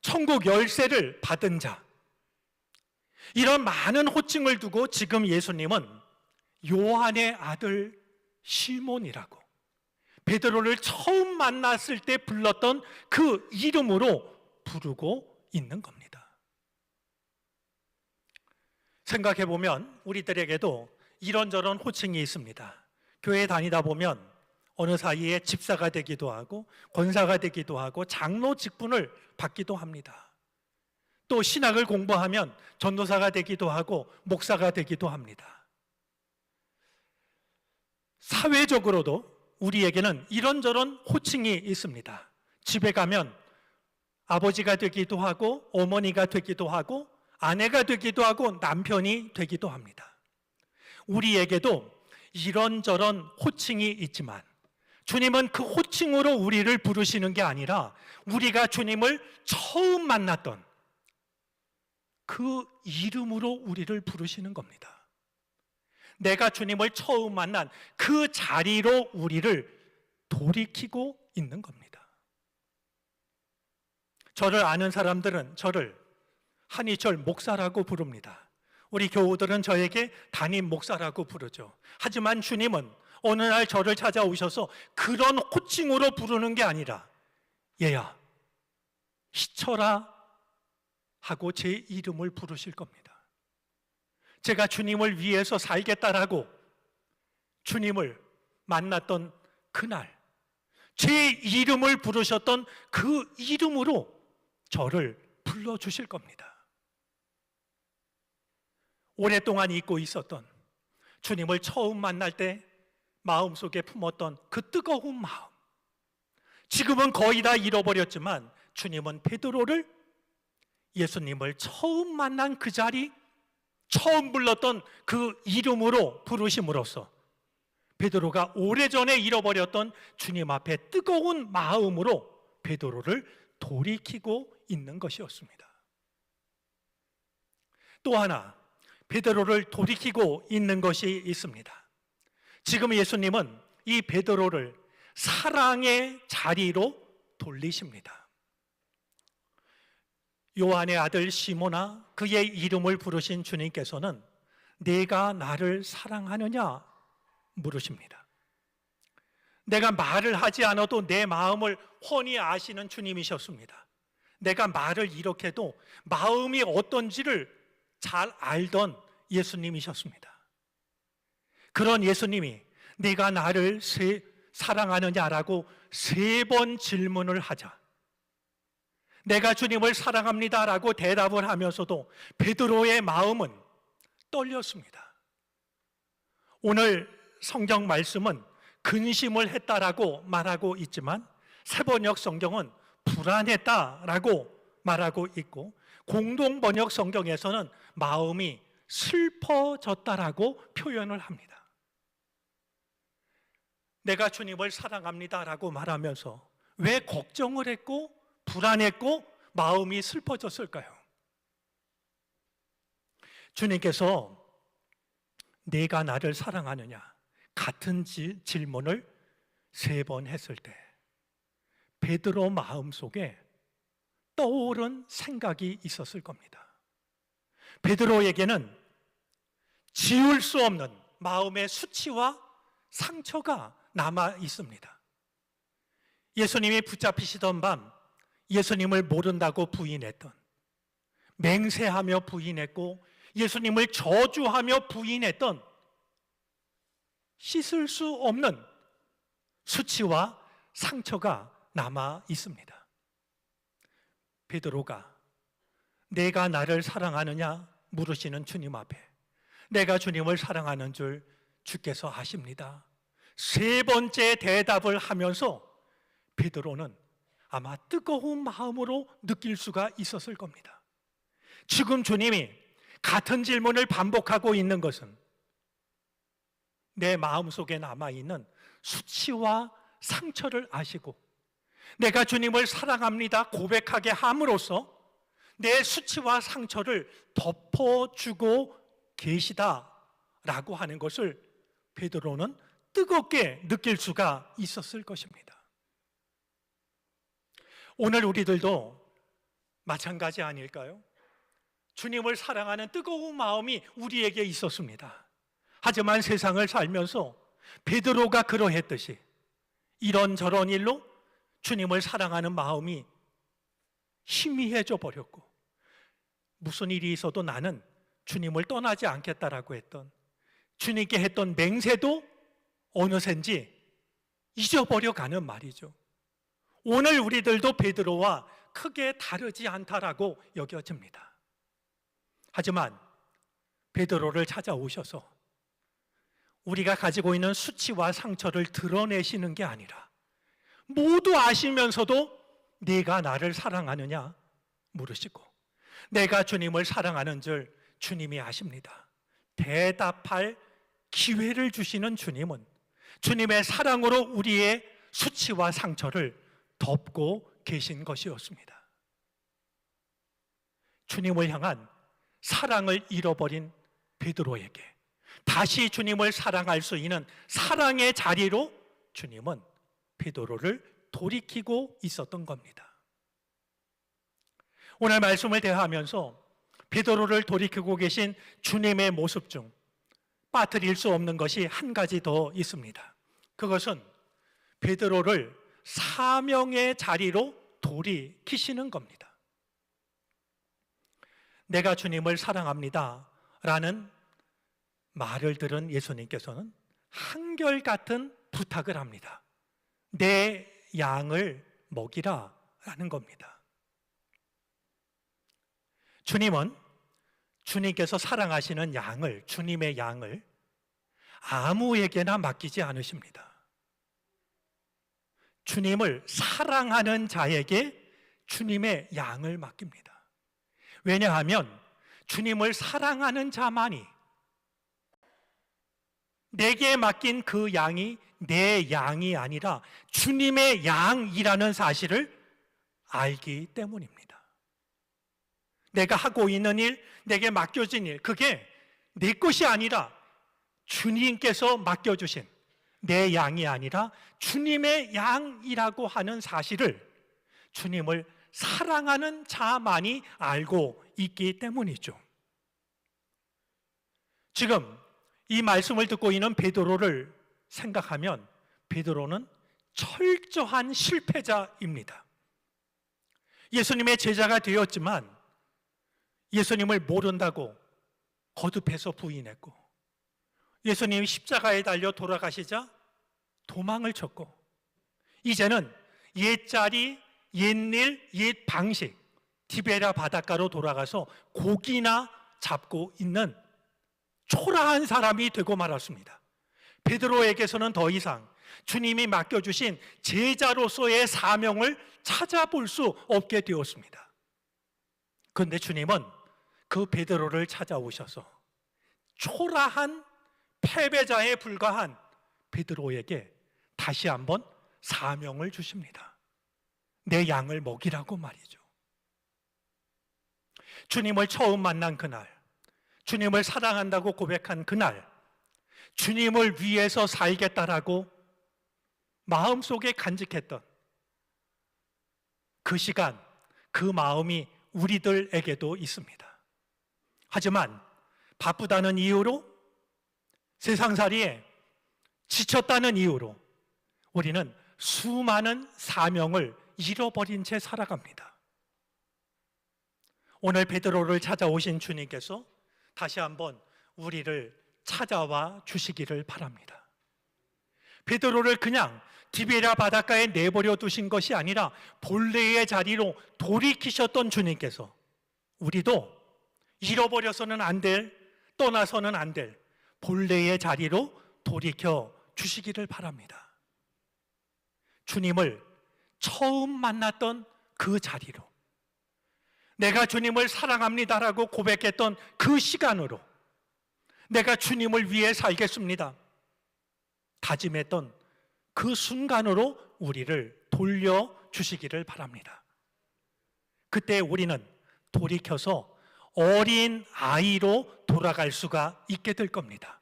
천국 열쇠를 받은 자, 이런 많은 호칭을 두고 지금 예수님은 요한의 아들 시몬이라고 베드로를 처음 만났을 때 불렀던 그 이름으로 부르고 있는 겁니다. 생각해 보면 우리들에게도 이런저런 호칭이 있습니다. 교회 다니다 보면 어느 사이에 집사가 되기도 하고 권사가 되기도 하고 장로 직분을 받기도 합니다. 또 신학을 공부하면 전도사가 되기도 하고 목사가 되기도 합니다. 사회적으로도 우리에게는 이런저런 호칭이 있습니다. 집에 가면 아버지가 되기도 하고 어머니가 되기도 하고 아내가 되기도 하고 남편이 되기도 합니다. 우리에게도 이런저런 호칭이 있지만 주님은 그 호칭으로 우리를 부르시는 게 아니라 우리가 주님을 처음 만났던 그 이름으로 우리를 부르시는 겁니다. 내가 주님을 처음 만난 그 자리로 우리를 돌이키고 있는 겁니다. 저를 아는 사람들은 저를 한희철 목사라고 부릅니다. 우리 교우들은 저에게 담임 목사라고 부르죠. 하지만 주님은 어느 날 저를 찾아오셔서 그런 호칭으로 부르는 게 아니라 얘야, 희철아 하고 제 이름을 부르실 겁니다. 제가 주님을 위해서 살겠다라고 주님을 만났던 그날 제 이름을 부르셨던 그 이름으로 저를 불러주실 겁니다. 오랫동안 잊고 있었던 주님을 처음 만날 때 마음속에 품었던 그 뜨거운 마음, 지금은 거의 다 잃어버렸지만 주님은 베드로를 예수님을 처음 만난 그 자리, 처음 불렀던 그 이름으로 부르심으로써 베드로가 오래전에 잃어버렸던 주님 앞에 뜨거운 마음으로 베드로를 돌이키고 있는 것이었습니다. 또 하나 베드로를 돌이키고 있는 것이 있습니다. 지금 예수님은 이 베드로를 사랑의 자리로 돌리십니다. 요한의 아들 시몬아, 그의 이름을 부르신 주님께서는 내가 나를 사랑하느냐 물으십니다. 내가 말을 하지 않아도 내 마음을 훤히 아시는 주님이셨습니다. 내가 말을 이렇게 해도 마음이 어떤지를 잘 알던 예수님이셨습니다. 그런 예수님이 네가 나를 사랑하느냐라고 3번 질문을 하자 내가 주님을 사랑합니다라고 대답을 하면서도 베드로의 마음은 떨렸습니다. 오늘 성경 말씀은 근심을 했다라고 말하고 있지만 새번역 성경은 불안했다라고 말하고 있고 공동번역 성경에서는 마음이 슬퍼졌다라고 표현을 합니다. 내가 주님을 사랑합니다라고 말하면서 왜 걱정을 했고 불안했고 마음이 슬퍼졌을까요? 주님께서 네가 나를 사랑하느냐 같은 질문을 3번 했을 때 베드로 마음속에 떠오른 생각이 있었을 겁니다. 베드로에게는 지울 수 없는 마음의 수치와 상처가 남아 있습니다. 예수님이 붙잡히시던 밤 예수님을 모른다고 부인했던, 맹세하며 부인했고 예수님을 저주하며 부인했던 씻을 수 없는 수치와 상처가 남아 있습니다. 베드로가 내가 나를 사랑하느냐 물으시는 주님 앞에 내가 주님을 사랑하는 줄 주께서 아십니다. 3번째 대답을 하면서 베드로는 아마 뜨거운 마음으로 느낄 수가 있었을 겁니다. 지금 주님이 같은 질문을 반복하고 있는 것은 내 마음속에 남아있는 수치와 상처를 아시고 내가 주님을 사랑합니다 고백하게 함으로써 내 수치와 상처를 덮어주고 계시다라고 하는 것을 베드로는 뜨겁게 느낄 수가 있었을 것입니다. 오늘 우리들도 마찬가지 아닐까요? 주님을 사랑하는 뜨거운 마음이 우리에게 있었습니다. 하지만 세상을 살면서 베드로가 그러했듯이 이런저런 일로 주님을 사랑하는 마음이 희미해져 버렸고 무슨 일이 있어도 나는 주님을 떠나지 않겠다라고 했던 주님께 했던 맹세도 어느샌지 잊어버려 가는 말이죠. 오늘 우리들도 베드로와 크게 다르지 않다라고 여겨집니다. 하지만 베드로를 찾아오셔서 우리가 가지고 있는 수치와 상처를 드러내시는 게 아니라 모두 아시면서도 네가 나를 사랑하느냐 물으시고 내가 주님을 사랑하는 줄 주님이 아십니다. 대답할 기회를 주시는 주님은 주님의 사랑으로 우리의 수치와 상처를 덮고 계신 것이었습니다. 주님을 향한 사랑을 잃어버린 베드로에게 다시 주님을 사랑할 수 있는 사랑의 자리로 주님은 베드로를 돌이키고 있었던 겁니다. 오늘 말씀을 대하면서 베드로를 돌이키고 계신 주님의 모습 중 빠뜨릴 수 없는 것이 한 가지 더 있습니다. 그것은 베드로를 사명의 자리로 돌이키시는 겁니다. 내가 주님을 사랑합니다 라는 말을 들은 예수님께서는 한결같은 부탁을 합니다. 내 양을 먹이라 라는 겁니다. 주님은 주님께서 사랑하시는 양을, 주님의 양을 아무에게나 맡기지 않으십니다. 주님을 사랑하는 자에게 주님의 양을 맡깁니다. 왜냐하면 주님을 사랑하는 자만이 내게 맡긴 그 양이 내 양이 아니라 주님의 양이라는 사실을 알기 때문입니다. 내가 하고 있는 일, 내게 맡겨진 일, 그게 내 것이 아니라 주님께서 맡겨주신 내 양이 아니라 주님의 양이라고 하는 사실을 주님을 사랑하는 자만이 알고 있기 때문이죠. 지금 이 말씀을 듣고 있는 베드로를 생각하면 베드로는 철저한 실패자입니다. 예수님의 제자가 되었지만 예수님을 모른다고 거듭해서 부인했고, 예수님이 십자가에 달려 돌아가시자 도망을 쳤고, 이제는 옛자리, 옛일, 옛 방식, 디베라 바닷가로 돌아가서 고기나 잡고 있는 초라한 사람이 되고 말았습니다. 베드로에게서는 더 이상 주님이 맡겨주신 제자로서의 사명을 찾아볼 수 없게 되었습니다. 그런데 주님은 그 베드로를 찾아오셔서 초라한 패배자에 불과한 베드로에게 다시 한번 사명을 주십니다. 내 양을 먹이라고 말이죠. 주님을 처음 만난 그날, 주님을 사랑한다고 고백한 그날, 주님을 위해서 살겠다라고 마음속에 간직했던 그 시간, 그 마음이 우리들에게도 있습니다. 하지만 바쁘다는 이유로, 세상살이에 지쳤다는 이유로 우리는 수많은 사명을 잃어버린 채 살아갑니다. 오늘 베드로를 찾아오신 주님께서 다시 한번 우리를 찾아와 주시기를 바랍니다. 베드로를 그냥 디베랴 바닷가에 내버려 두신 것이 아니라 본래의 자리로 돌이키셨던 주님께서 우리도 잃어버려서는 안 될, 떠나서는 안 될 본래의 자리로 돌이켜 주시기를 바랍니다. 주님을 처음 만났던 그 자리로, 내가 주님을 사랑합니다라고 고백했던 그 시간으로, 내가 주님을 위해 살겠습니다 다짐했던 그 순간으로 우리를 돌려주시기를 바랍니다. 그때 우리는 돌이켜서 어린 아이로 돌아갈 수가 있게 될 겁니다.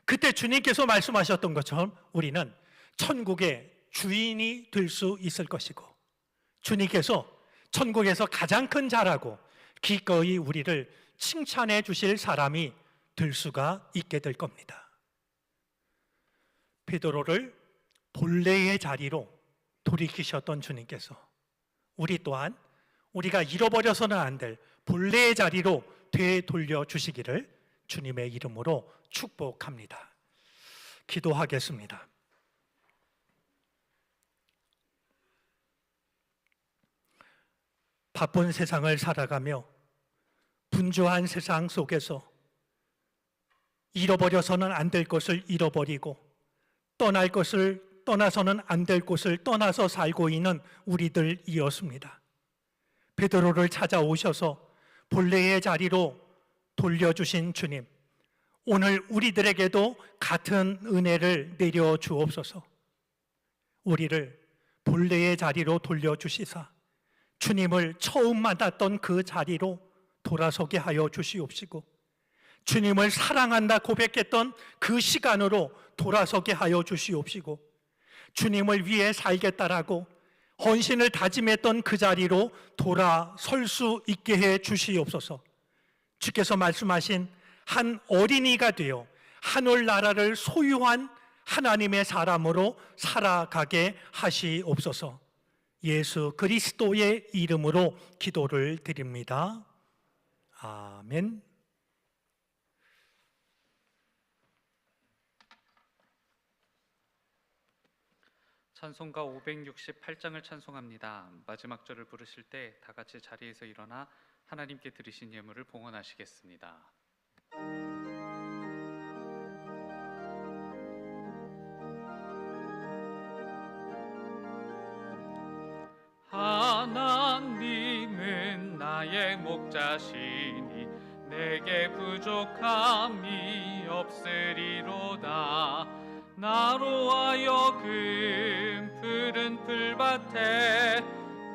그때 주님께서 말씀하셨던 것처럼 우리는 천국의 주인이 될 수 있을 것이고, 주님께서 천국에서 가장 큰 자라고 기꺼이 우리를 칭찬해 주실 사람이 될 수가 있게 될 겁니다. 베드로를 본래의 자리로 돌이키셨던 주님께서 우리 또한 우리가 잃어버려서는 안 될 본래의 자리로 되돌려 주시기를 주님의 이름으로 축복합니다. 기도하겠습니다. 바쁜 세상을 살아가며 분주한 세상 속에서 잃어버려서는 안 될 것을 잃어버리고 떠날 것을 떠나서는 안 될 곳을 떠나서 살고 있는 우리들이었습니다. 베드로를 찾아오셔서 본래의 자리로 돌려주신 주님, 오늘 우리들에게도 같은 은혜를 내려 주옵소서. 우리를 본래의 자리로 돌려주시사 주님을 처음 만났던 그 자리로 돌아서게 하여 주시옵시고, 주님을 사랑한다 고백했던 그 시간으로 돌아서게 하여 주시옵시고, 주님을 위해 살겠다라고 헌신을 다짐했던 그 자리로 돌아설 수 있게 해 주시옵소서. 주께서 말씀하신 한 어린이가 되어 하늘나라를 소유한 하나님의 사람으로 살아가게 하시옵소서. 예수 그리스도의 이름으로 기도를 드립니다. 아멘. 찬송가 568장을 찬송합니다. 마지막 절을 부르실 때 다 같이 자리에서 일어나 하나님께 드리신 예물을 봉헌하시겠습니다. 하나님은 나의 목자시니 내게 부족함이 없으리로다. 나로 하여금 푸른 풀밭에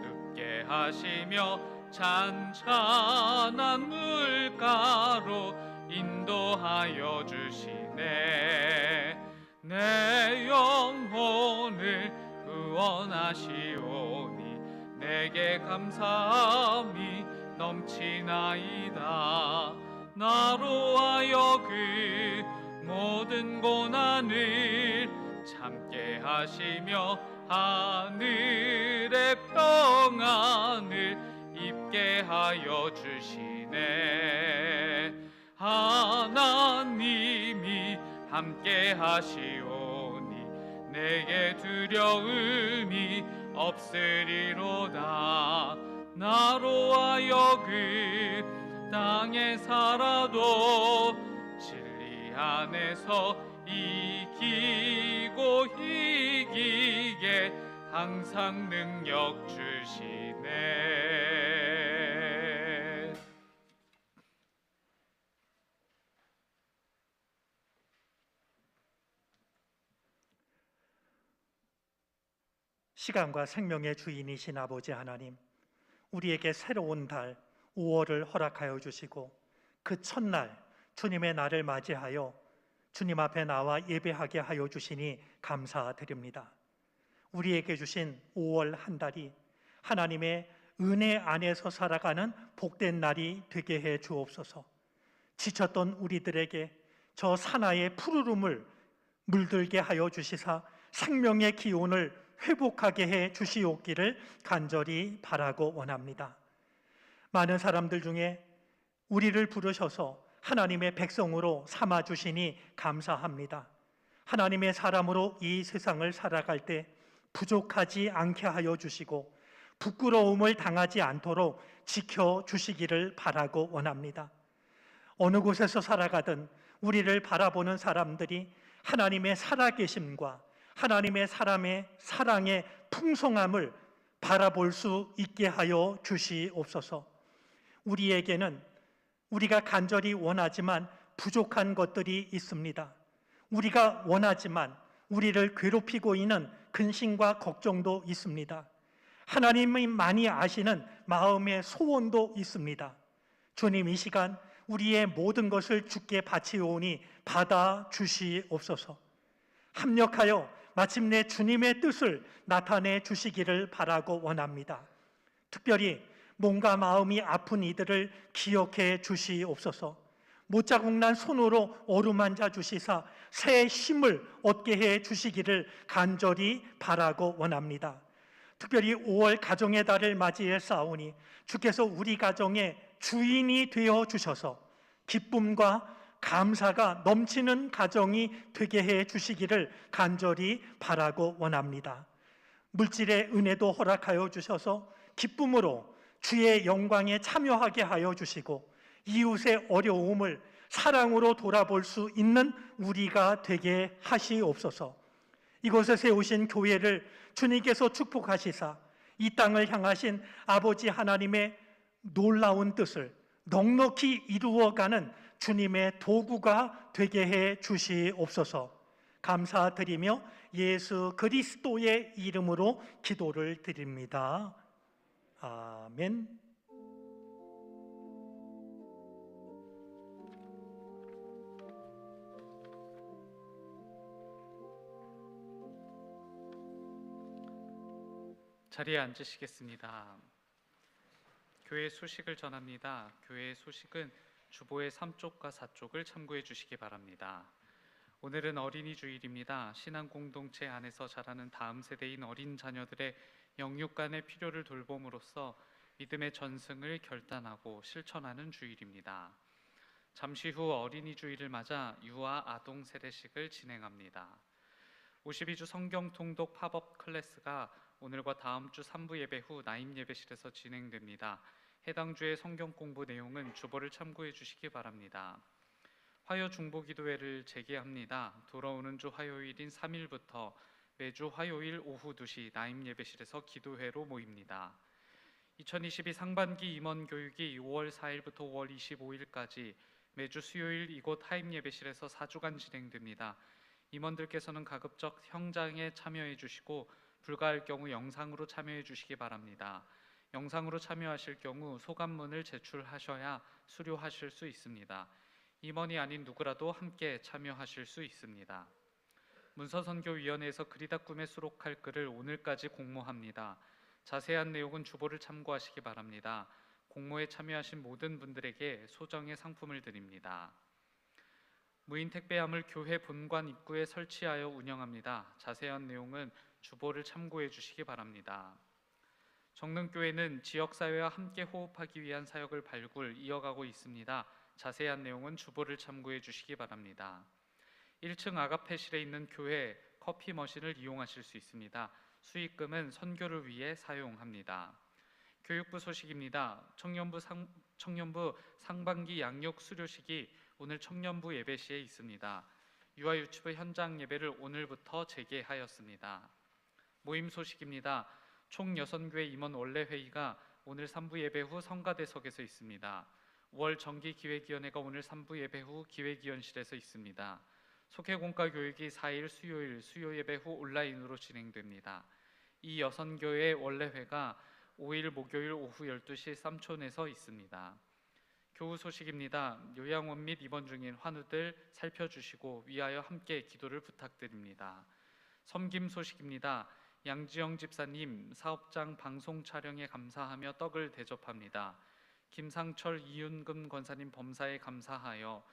눕게 하시며 잔잔한 물가로 인도하여 주시네. 내 영혼을 구원하시오니 내게 감사함이 넘치나이다. 나로 하여금 모든 고난을 참게 하시며 하늘의 평안을 하여 주시네. 하나님이 함께 하시오니 내게 두려움이 없으리로다. 나로 하여금 땅에 살아도 진리 안에서 이기고 이기게 항상 능력 주시네. 시간과 생명의 주인이신 아버지 하나님, 우리에게 새로운 달 5월을 허락하여 주시고 그 첫날 주님의 날을 맞이하여 주님 앞에 나와 예배하게 하여 주시니 감사드립니다. 우리에게 주신 5월 한 달이 하나님의 은혜 안에서 살아가는 복된 날이 되게 해 주옵소서. 지쳤던 우리들에게 저 사나이의 푸르름을 물들게 하여 주시사 생명의 기운을 회복하게 해 주시옵기를 간절히 바라고 원합니다. 많은 사람들 중에 우리를 부르셔서 하나님의 백성으로 삼아 주시니 감사합니다. 하나님의 사람으로 이 세상을 살아갈 때 부족하지 않게 하여 주시고 부끄러움을 당하지 않도록 지켜 주시기를 바라고 원합니다. 어느 곳에서 살아가든 우리를 바라보는 사람들이 하나님의 살아계심과 하나님의 사랑의 풍성함을 바라볼 수 있게 하여 주시옵소서. 우리에게는 우리가 간절히 원하지만 부족한 것들이 있습니다. 우리가 원하지만 우리를 괴롭히고 있는 근심과 걱정도 있습니다. 하나님이 많이 아시는 마음의 소원도 있습니다. 주님, 이 시간 우리의 모든 것을 주께 바치오니 받아 주시옵소서. 합력하여 마침내 주님의 뜻을 나타내 주시기를 바라고 원합니다. 특별히 몸과 마음이 아픈 이들을 기억해 주시옵소서. 못자국난 손으로 어루만져 주시사 새 힘을 얻게 해 주시기를 간절히 바라고 원합니다. 특별히 5월 가정의 달을 맞이해 싸우니 주께서 우리 가정의 주인이 되어 주셔서 기쁨과 감사가 넘치는 가정이 되게 해 주시기를 간절히 바라고 원합니다. 물질의 은혜도 허락하여 주셔서 기쁨으로 주의 영광에 참여하게 하여 주시고 이웃의 어려움을 사랑으로 돌아볼 수 있는 우리가 되게 하시옵소서. 이곳에 세우신 교회를 주님께서 축복하시사 이 땅을 향하신 아버지 하나님의 놀라운 뜻을 넉넉히 이루어가는 주님의 도구가 되게 해 주시옵소서. 감사드리며 예수 그리스도의 이름으로 기도를 드립니다. 아멘. 자리에 앉으시겠습니다. 교회 소식을 전합니다. 교회의 소식은 주보의 3쪽과 4쪽을 참고해 주시기 바랍니다. 오늘은 어린이 주일입니다. 신앙 공동체 안에서 자라는 다음 세대인 어린 자녀들의 영육 간의 필요를 돌봄으로써 믿음의 전승을 결단하고 실천하는 주일입니다. 잠시 후 어린이 주일을 맞아 유아 아동 세례식을 진행합니다. 52주 성경 통독 팝업 클래스가 오늘과 다음 주 3부 예배 후 나임 예배실에서 진행됩니다. 해당 주의 성경 공부 내용은 주보를 참고해 주시기 바랍니다. 화요 중보 기도회를 재개합니다. 돌아오는 주 화요일인 3일부터 매주 화요일 오후 2시 나임 예배실에서 기도회로 모입니다. 2022 상반기 임원 교육이 5월 4일부터 5월 25일까지 매주 수요일 이곳 하임 예배실에서 4주간 진행됩니다. 임원들께서는 가급적 현장에 참여해 주시고 불가할 경우 영상으로 참여해 주시기 바랍니다. 영상으로 참여하실 경우 소감문을 제출하셔야 수료하실 수 있습니다. 임원이 아닌 누구라도 함께 참여하실 수 있습니다. 문서선교위원회에서 그리다 꿈에 수록할 글을 오늘까지 공모합니다. 자세한 내용은 주보를 참고하시기 바랍니다. 공모에 참여하신 모든 분들에게 소정의 상품을 드립니다. 무인 택배함을 교회 본관 입구에 설치하여 운영합니다. 자세한 내용은 주보를 참고해 주시기 바랍니다. 정릉교회는 지역사회와 함께 호흡하기 위한 사역을 이어가고 있습니다. 자세한 내용은 주보를 참고해 주시기 바랍니다. 1층 아가페실에 있는 교회 커피 머신을 이용하실 수 있습니다. 수익금은 선교를 위해 사용합니다. 교육부 소식입니다. 청년부 상반기 양육 수료식이 오늘 청년부 예배시에 있습니다. 유아유치부 현장 예배를 오늘부터 재개하였습니다. 모임 소식입니다. 총 6교회 임원 원래회의가 오늘 3부 예배 후 성가대석에서 있습니다. 5월 정기기획위원회가 오늘 3부 예배 후 기획위원실에서 있습니다. 속회공과 교육이 4일 수요일 수요 예배 후 온라인으로 진행됩니다. 이 6교회 원래회가 5일 목요일 오후 12시 삼촌에서 있습니다. 교우 소식입니다. 요양원 및 입원 중인 환우들 살펴주시고 위하여 함께 기도를 부탁드립니다. 섬김 소식입니다. 양지영 집사님 사업장 방송 촬영에 감사하며 떡을 대접합니다. 김상철 이윤금 권사님 범사에 감사하여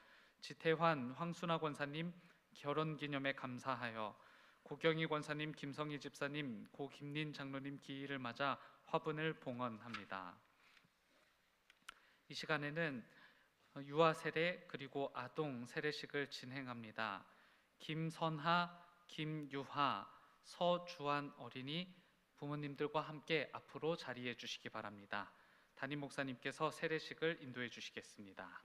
지태환 황순아 권사님 결혼기념에 감사하여 고경희 권사님 김성희 집사님 고 김린 장로님 기일을 맞아 화분을 봉헌합니다. 이 시간에는 유아 세례 그리고 아동 세례식을 진행합니다. 김선하, 김유하, 서주한 어린이 부모님들과 함께 앞으로 자리해 주시기 바랍니다. 담임 목사님께서 세례식을 인도해 주시겠습니다.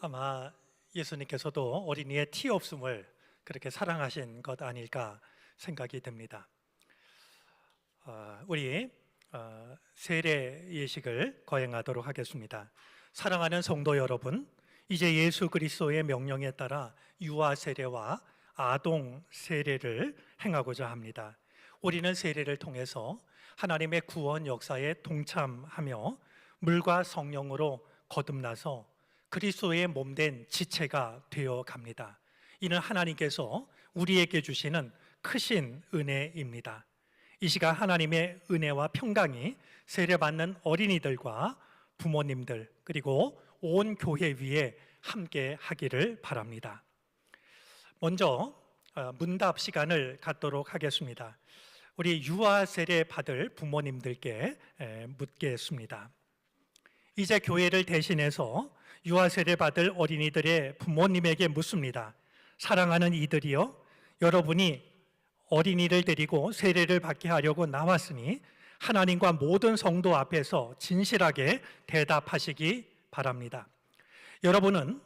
아마 예수님께서도 어린이의 티 없음을 그렇게 사랑하신 것 아닐까 생각이 됩니다. 우리 세례 예식을 거행하도록 하겠습니다. 사랑하는 성도 여러분, 이제 예수 그리스도의 명령에 따라 유아 세례와 아동 세례를 행하고자 합니다. 우리는 세례를 통해서 하나님의 구원 역사에 동참하며 물과 성령으로 거듭나서 그리스도의 몸된 지체가 되어 갑니다. 이는 하나님께서 우리에게 주시는 크신 은혜입니다. 이 시간 하나님의 은혜와 평강이 세례받는 어린이들과 부모님들 그리고 온 교회 위에 함께 하기를 바랍니다. 먼저 문답 시간을 갖도록 하겠습니다. 우리 유아 세례 받을 부모님들께 묻겠습니다. 이제 교회를 대신해서 유아 세례 받을 어린이들의 부모님에게 묻습니다. 사랑하는 이들이여, 여러분이 어린이를 데리고 세례를 받게 하려고 나왔으니 하나님과 모든 성도 앞에서 진실하게 대답하시기 바랍니다. 여러분은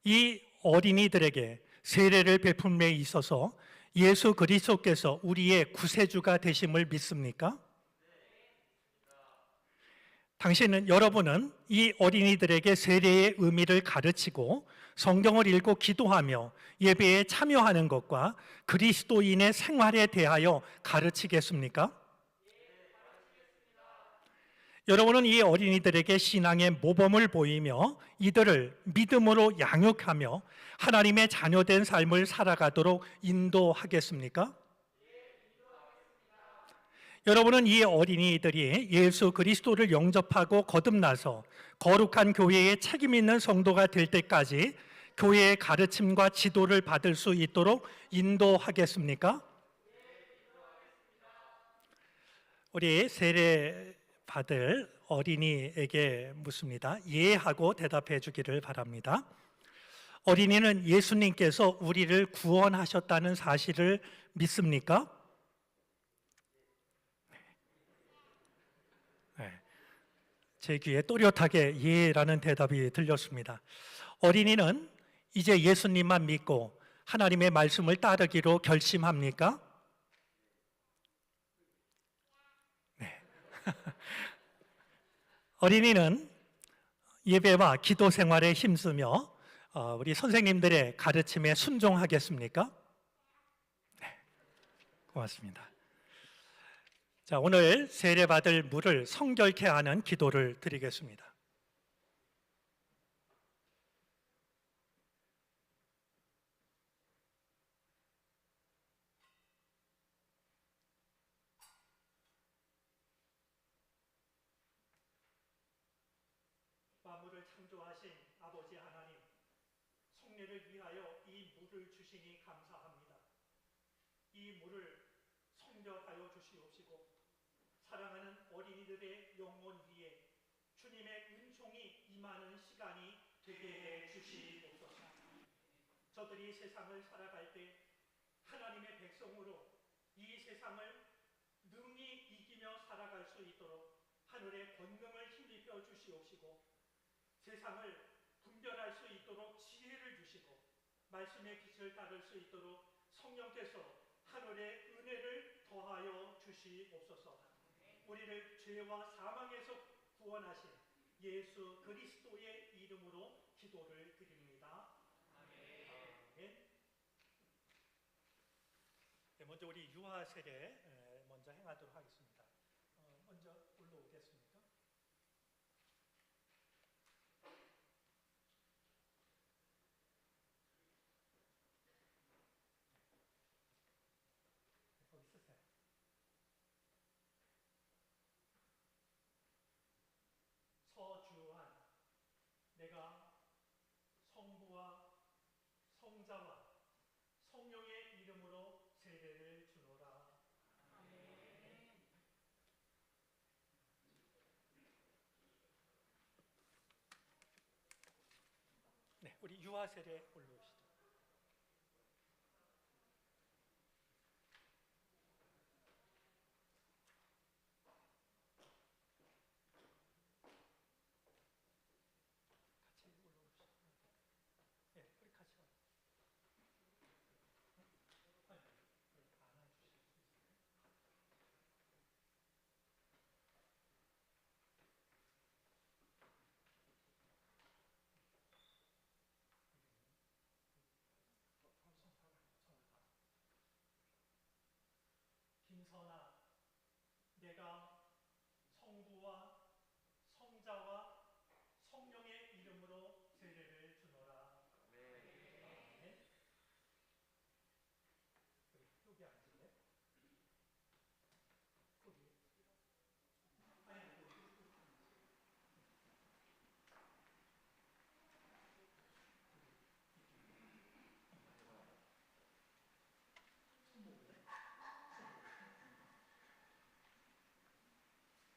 이 어린이들에게 세례를 베품에 있어서 예수 그리스도께서 우리의 구세주가 되심을 믿습니까? 여러분은 이 어린이들에게 세례의 의미를 가르치고 성경을 읽고 기도하며 예배에 참여하는 것과 그리스도인의 생활에 대하여 가르치겠습니까? 여러분은 이 어린이들에게 신앙의 모범을 보이며 이들을 믿음으로 양육하며 하나님의 자녀된 삶을 살아가도록 인도하겠습니까? 여러분은 이 어린이들이 예수 그리스도를 영접하고 거듭나서 거룩한 교회에 책임 있는 성도가 될 때까지 교회의 가르침과 지도를 받을 수 있도록 인도하겠습니까? 우리 세례 받을 어린이에게 묻습니다. 예 하고 대답해 주기를 바랍니다. 어린이는 예수님께서 우리를 구원하셨다는 사실을 믿습니까? 제 귀에 또렷하게 예라는 대답이 들렸습니다. 어린이는 이제 예수님만 믿고 하나님의 말씀을 따르기로 결심합니까? 네. 어린이는 예배와 기도 생활에 힘쓰며 우리 선생님들의 가르침에 순종하겠습니까? 네. 고맙습니다. 자, 오늘 세례받을 물을 성결케 하는 기도를 드리겠습니다. 만물을 창조하신 아버지 하나님, 성례를 위하여 이 물을 주시니 감사합니다. 이 물을 성결하여 주시옵시고 사랑하는 어린이들의 영혼 위에 주님의 은총이 임하는 시간이 되게 해 주시옵소서. 저들이 세상을 살아갈 때 하나님의 백성으로 이 세상을 능히 이기며 살아갈 수 있도록 하늘의 권능을 힘입혀 주시옵시고 세상을 분별할 수 있도록 지혜를 주시고 말씀의 빛을 따를 수 있도록 성령께서 하늘의 은혜를 더하여 주시옵소서. 우리를 죄와 사망에서 구원하신 예수 그리스도의 이름으로 기도를 드립니다. 아멘. 네, 먼저 우리 유아 세례 먼저 행하도록 하겠습니다. 먼저 올라오겠습니까? 거기 쓰세요. 서주한, 내가 성부와 성자와 성령의 이름으로 세례를 주노라. 네, 우리 유아 세례 올라오시죠. 같이 올라오시죠. 네, 우리 같이 와요. 아니, 안아주실 수 있어요? 김선아, 내가 성부와 성자와 성령의 이름으로 세례를 주노라. 아멘. 우리 여기 앉을래? 거기. 아니,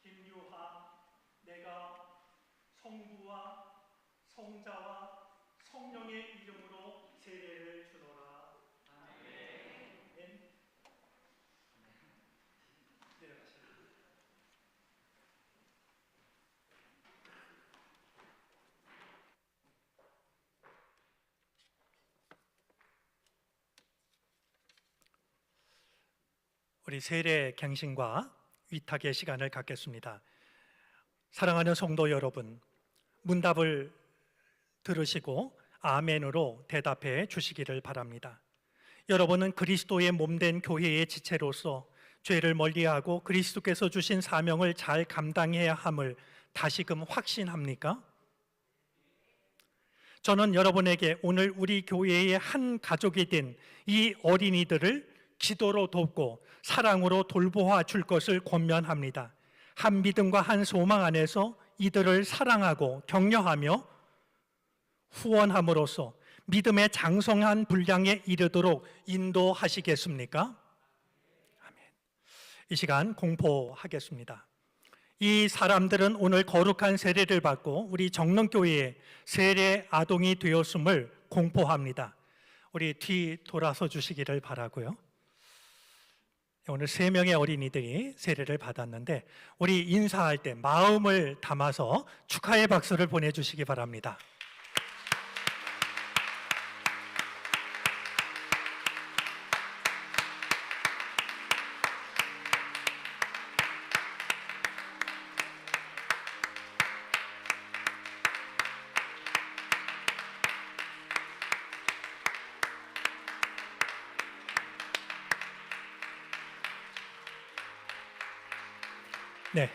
김유하, 내가 성부와 성자와 성령의 이름으로 세례를 주노라. 아멘. 내려가시죠. 우리 세례 갱신과 위탁의 시간을 갖겠습니다. 사랑하는 성도 여러분, 문답을 들으시고 아멘으로 대답해 주시기를 바랍니다. 여러분은 그리스도의 몸된 교회의 지체로서 죄를 멀리하고 그리스도께서 주신 사명을 잘 감당해야 함을 다시금 확신합니까? 저는 여러분에게 오늘 우리 교회의 한 가족이 된 이 어린이들을 기도로 돕고 사랑으로 돌보아 줄 것을 권면합니다. 한 믿음과 한 소망 안에서 이들을 사랑하고 격려하며 후원함으로써 믿음의 장성한 분량에 이르도록 인도하시겠습니까? 아멘. 이 시간 공포하겠습니다. 이 사람들은 오늘 거룩한 세례를 받고 우리 정릉교회의 세례 아동이 되었음을 공포합니다. 우리 뒤 돌아서 주시기를 바라고요. 오늘 3명의 어린이들이 세례를 받았는데 우리 인사할 때 마음을 담아서 축하의 박수를 보내주시기 바랍니다. 네.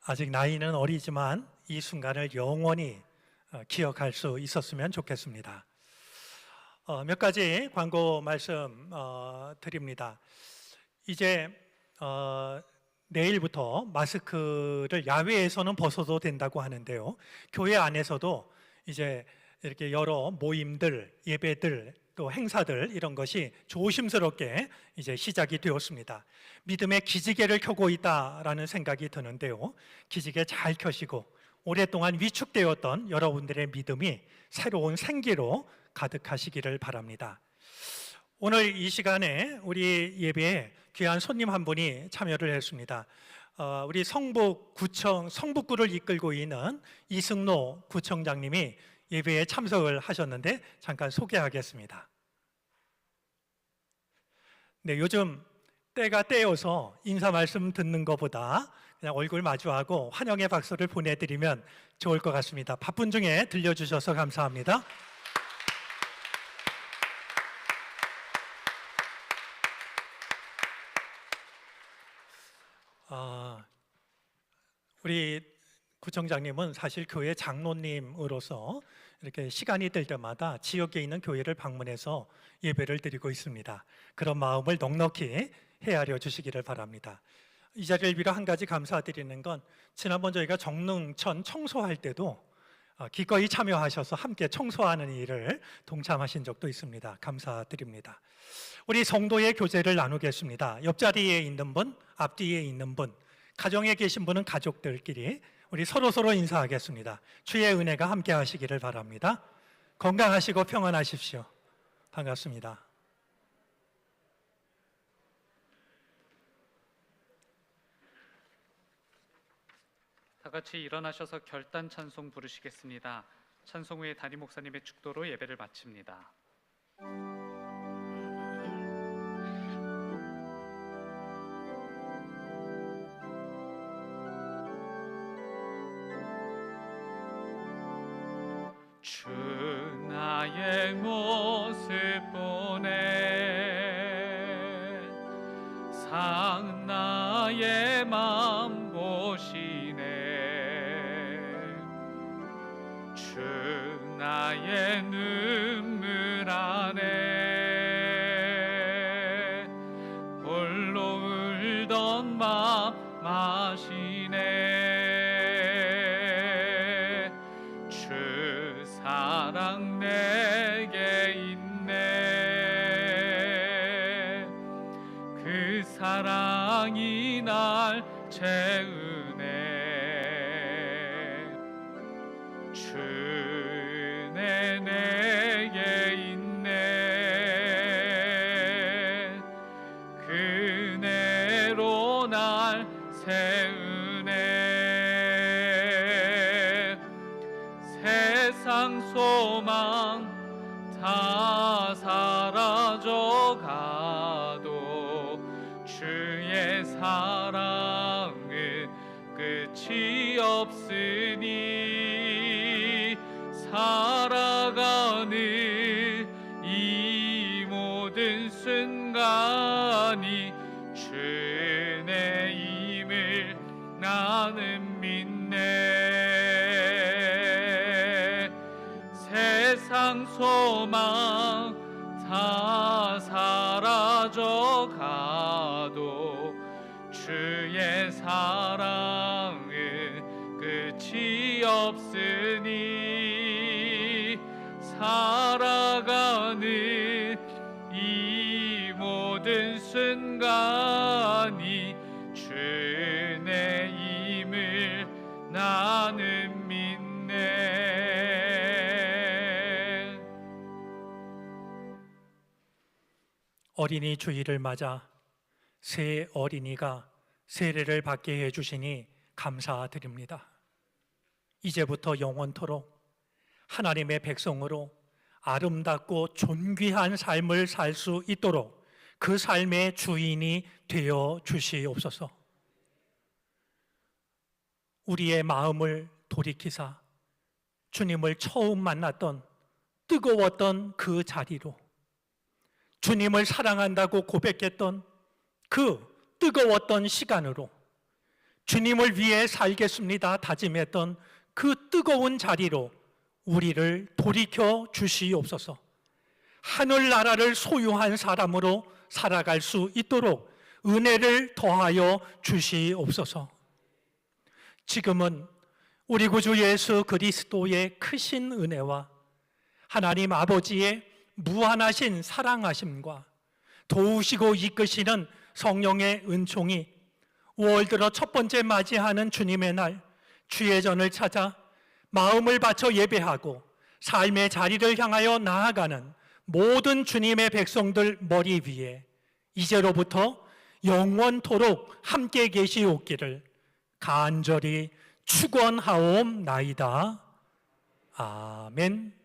아직 나이는 어리지만 이 순간을 영원히 기억할 수 있었으면 좋겠습니다. 몇 가지 광고 말씀 드립니다. 이제 내일부터 마스크를 야외에서는 벗어도 된다고 하는데요. 교회 안에서도 이제 이렇게 여러 모임들, 예배들, 또 행사들 이런 것이 조심스럽게 이제 시작이 되었습니다. 믿음의 기지개를 켜고 있다라는 생각이 드는데요. 기지개 잘 켜시고 오랫동안 위축되었던 여러분들의 믿음이 새로운 생기로 가득하시기를 바랍니다. 오늘 이 시간에 우리 예배에 귀한 손님 한 분이 참여를 했습니다. 우리 성북구청 성북구를 이끌고 있는 이승로 구청장님이 예배에 참석을 하셨는데 잠깐 소개하겠습니다. 네, 요즘 때가 때여서 인사 말씀 듣는 것보다 그냥 얼굴 마주하고 환영의 박수를 보내드리면 좋을 것 같습니다. 바쁜 중에 들려주셔서 감사합니다. 우리 구청장님은 사실 교회 장로님으로서 이렇게 시간이 될 때마다 지역에 있는 교회를 방문해서 예배를 드리고 있습니다. 그런 마음을 넉넉히 헤아려 주시기를 바랍니다. 이 자리를 빌어 한 가지 감사드리는 건 지난번 저희가 정릉천 청소할 때도 기꺼이 참여하셔서 함께 청소하는 일을 동참하신 적도 있습니다. 감사드립니다. 우리 성도의 교제를 나누겠습니다. 옆자리에 있는 분, 앞뒤에 있는 분, 가정에 계신 분은 가족들끼리 우리 서로 인사하겠습니다. 주의 은혜가 함께 하시기를 바랍니다. 건강하시고 평안하십시오. 반갑습니다. 다 같이 일어나셔서 결단 찬송 부르시겠습니다. 찬송 후에 담임 목사님의 축도로 예배를 마칩니다. 주 나의 모습 보네 상 나의 맘 보시네 주 나의 눈물 안에 홀로 울던 맘 마시네 주 사랑 내게 있네 그 사랑이 날 채우네 주 은혜 내게 있네 그 은혜로 날 세우네 세상 소망 다 사라져 가도 주의 사랑은 끝이 없으니 살아가는 이 모든 순간이 주 은혜임을 나는 믿네 세상 소망 다 사라져 가도 주의 사랑은 끝이 없으니 살아가는 이 모든 순간이 주 은혜임을 나는 믿네. 어린이 주일을 맞아 새 어린이가 세례를 받게 해주시니 감사드립니다. 이제부터 영원토록 하나님의 백성으로 아름답고 존귀한 삶을 살 수 있도록 그 삶의 주인이 되어 주시옵소서. 우리의 마음을 돌이키사 주님을 처음 만났던 뜨거웠던 그 자리로 주님을 사랑한다고 고백했던 그 뜨거웠던 시간으로 주님을 위해 살겠습니다 다짐했던 그 뜨거운 자리로 우리를 돌이켜 주시옵소서. 하늘나라를 소유한 사람으로 살아갈 수 있도록 은혜를 더하여 주시옵소서. 지금은 우리 구주 예수 그리스도의 크신 은혜와 하나님 아버지의 무한하신 사랑하심과 도우시고 이끄시는 성령의 은총이 5월 들어 첫 번째 맞이하는 주님의 날 주의 전을 찾아 마음을 바쳐 예배하고 삶의 자리를 향하여 나아가는 모든 주님의 백성들 머리 위에 이제로부터 영원토록 함께 계시옵기를 간절히 축원하옵나이다. 아멘.